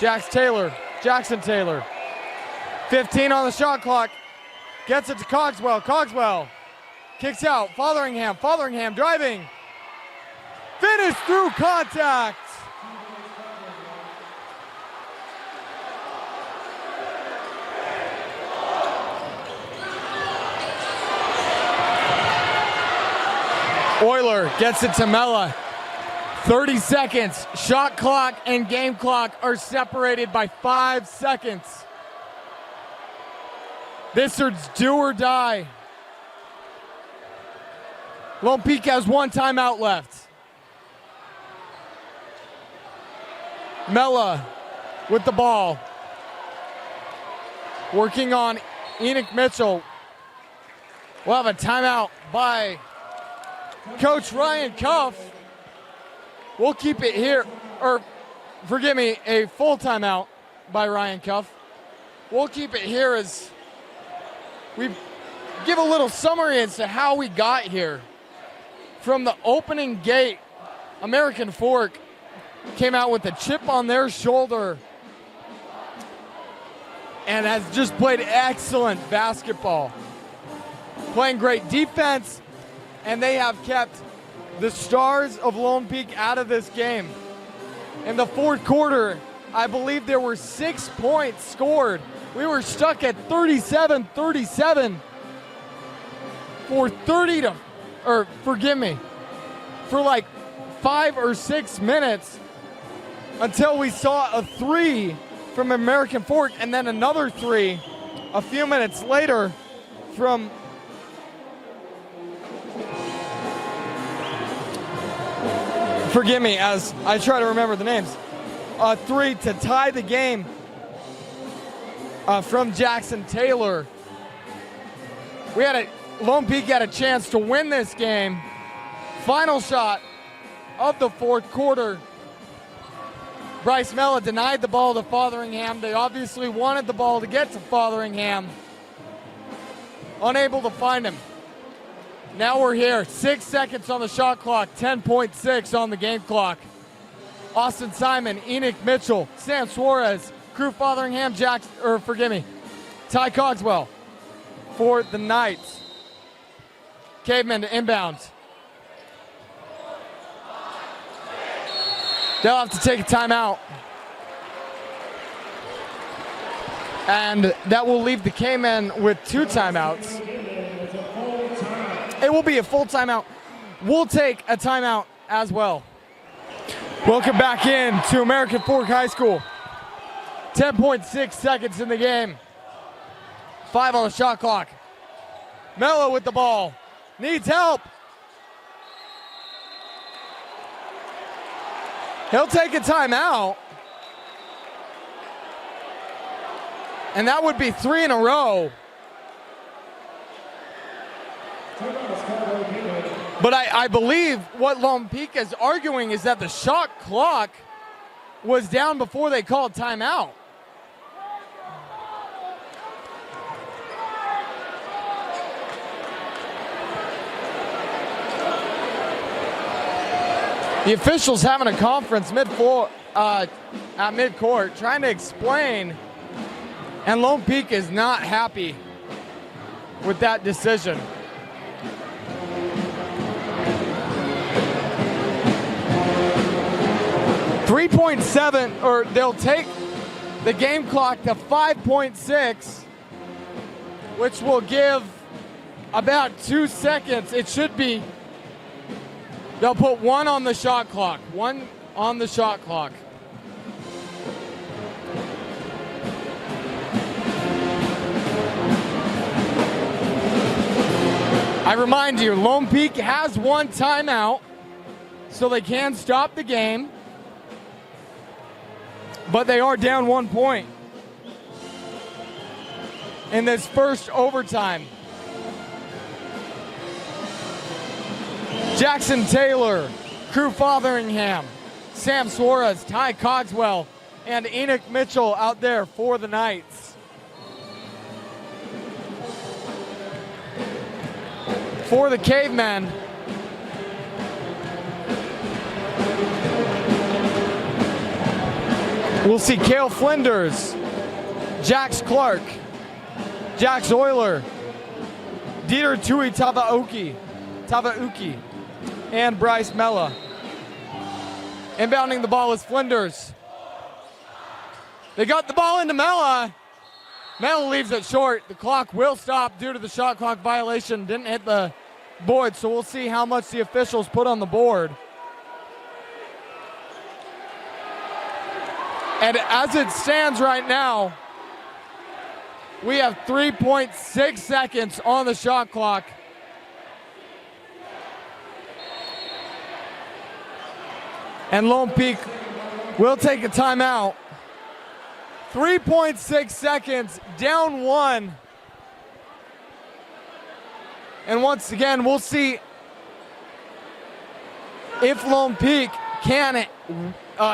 Jackson Taylor. 15 on the shot clock. Gets it to Cogswell. Cogswell kicks out. Fotheringham driving. Finish through contact. Euler gets it to Mella. 30 seconds. Shot clock and game clock are separated by 5 seconds. This is do or die. Lone Peak has one timeout left. Mella with the ball. Working on Enoch Mitchell. We'll have a timeout by Coach Ryan Cuff. We'll keep it here, or forgive me, a full timeout by Ryan Cuff. We'll keep it here as we give a little summary as to how we got here. From the opening gate, American Fork came out with a chip on their shoulder and has just played excellent basketball. Playing great defense, and they have kept the Stars of Lone Peak out of this game. In the fourth quarter, I believe there were 6 points scored. We were stuck at 37-37 for for like 5 or 6 minutes until we saw a 3 from American Fork and then another 3 a few minutes later from forgive me as I try to remember the names. 3 to tie the game from Jackson Taylor. Lone Peak had a chance to win this game. Final shot of the fourth quarter. Bryce Mella denied the ball to Fotheringham. They obviously wanted the ball to get to Fotheringham. Unable to find him. Now we're here, 6 seconds on the shot clock, 10.6 on the game clock. Austin Simon, Enoch Mitchell, Sam Suarez, Crew Fotheringham, Ty Cogswell for the Knights. Cavemen to inbound. They'll have to take a timeout. And that will leave the Cavemen with 2 timeouts. It will be a full timeout. We'll take a timeout as well. Welcome back in to American Fork High School. 10.6 seconds in the game. 5 on the shot clock. Mella with the ball. Needs help. He'll take a timeout. And that would be 3 in a row. But I believe what Lone Peak is arguing is that the shot clock was down before they called timeout. The officials having a conference at midcourt trying to explain, and Lone Peak is not happy with that decision. .7, or they'll take the game clock to 5.6, which will give about 2 seconds. It should be. They'll put 1 on the shot clock. 1 on the shot clock. I remind you, Lone Peak has 1 timeout, so they can stop the game, but they are down 1 point in this first overtime. Jackson Taylor, Crew Fotheringham, Sam Suarez, Ty Cogswell, and Enoch Mitchell out there for the Knights. For the Cavemen, we'll see Cale Flinders, Jax Clark, Jax Euler, Dieter Tui Tavauki, and Bryce Mella. Inbounding the ball is Flinders. They got the ball into Mella. Mella leaves it short. The clock will stop due to the shot clock violation. Didn't hit the board, so we'll see how much the officials put on the board. And as it stands right now, we have 3.6 seconds on the shot clock. And Lone Peak will take a timeout. 3.6 seconds, down 1. And once again, we'll see if Lone Peak can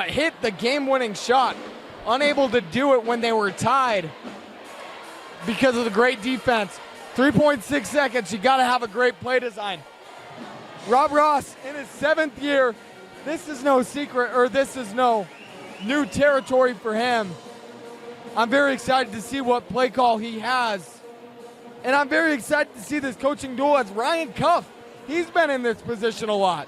hit the game-winning shot. Unable to do it when they were tied because of the great defense. 3.6 seconds, you gotta have a great play design. Rob Ross, in his 7th year, this is no secret, or this is no new territory for him. I'm very excited to see what play call he has. And I'm very excited to see this coaching duel as Ryan Cuff. He's been in this position a lot.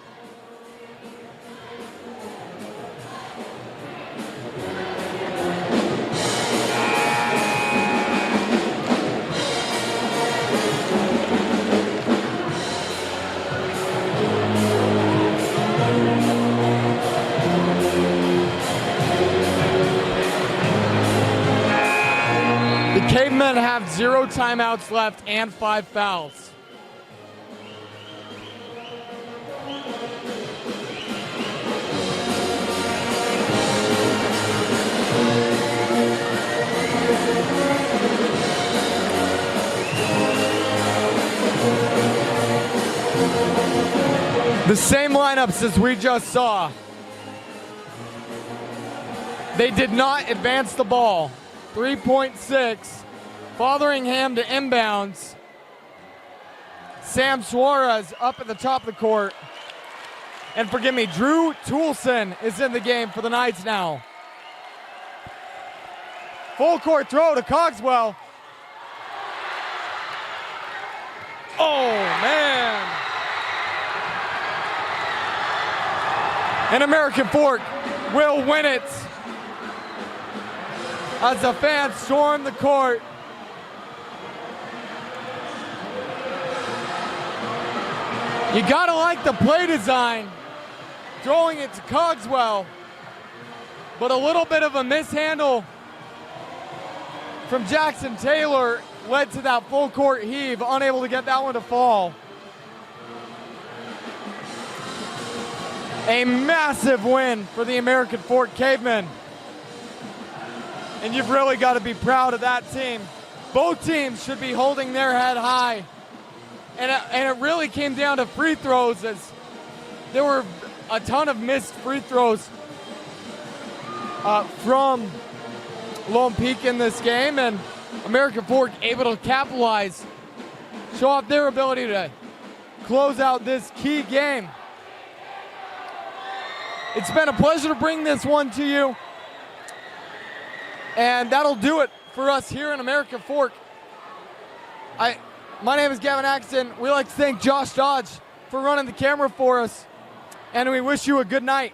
Cavemen have 0 timeouts left and 5 fouls. The same lineups as we just saw. They did not advance the ball. 3.6. Fotheringham to inbounds. Sam Suarez up at the top of the court. And forgive me, Drew Toulson is in the game for the Knights now. Full court throw to Cogswell. Oh, man. And American Fork will win it as the fans storm the court. You gotta like the play design, throwing it to Cogswell, but a little bit of a mishandle from Jackson Taylor led to that full court heave, unable to get that one to fall. A massive win for the American Fork Cavemen. And you've really got to be proud of that team. Both teams should be holding their head high. And it really came down to free throws, as there were a ton of missed free throws from Lone Peak in this game, and American Fork able to capitalize, show off their ability to close out this key game. It's been a pleasure to bring this one to you, and that'll do it for us here in American Fork. My name is Gavin Atkinson. We'd like to thank Josh Dodge for running the camera for us, and we wish you a good night.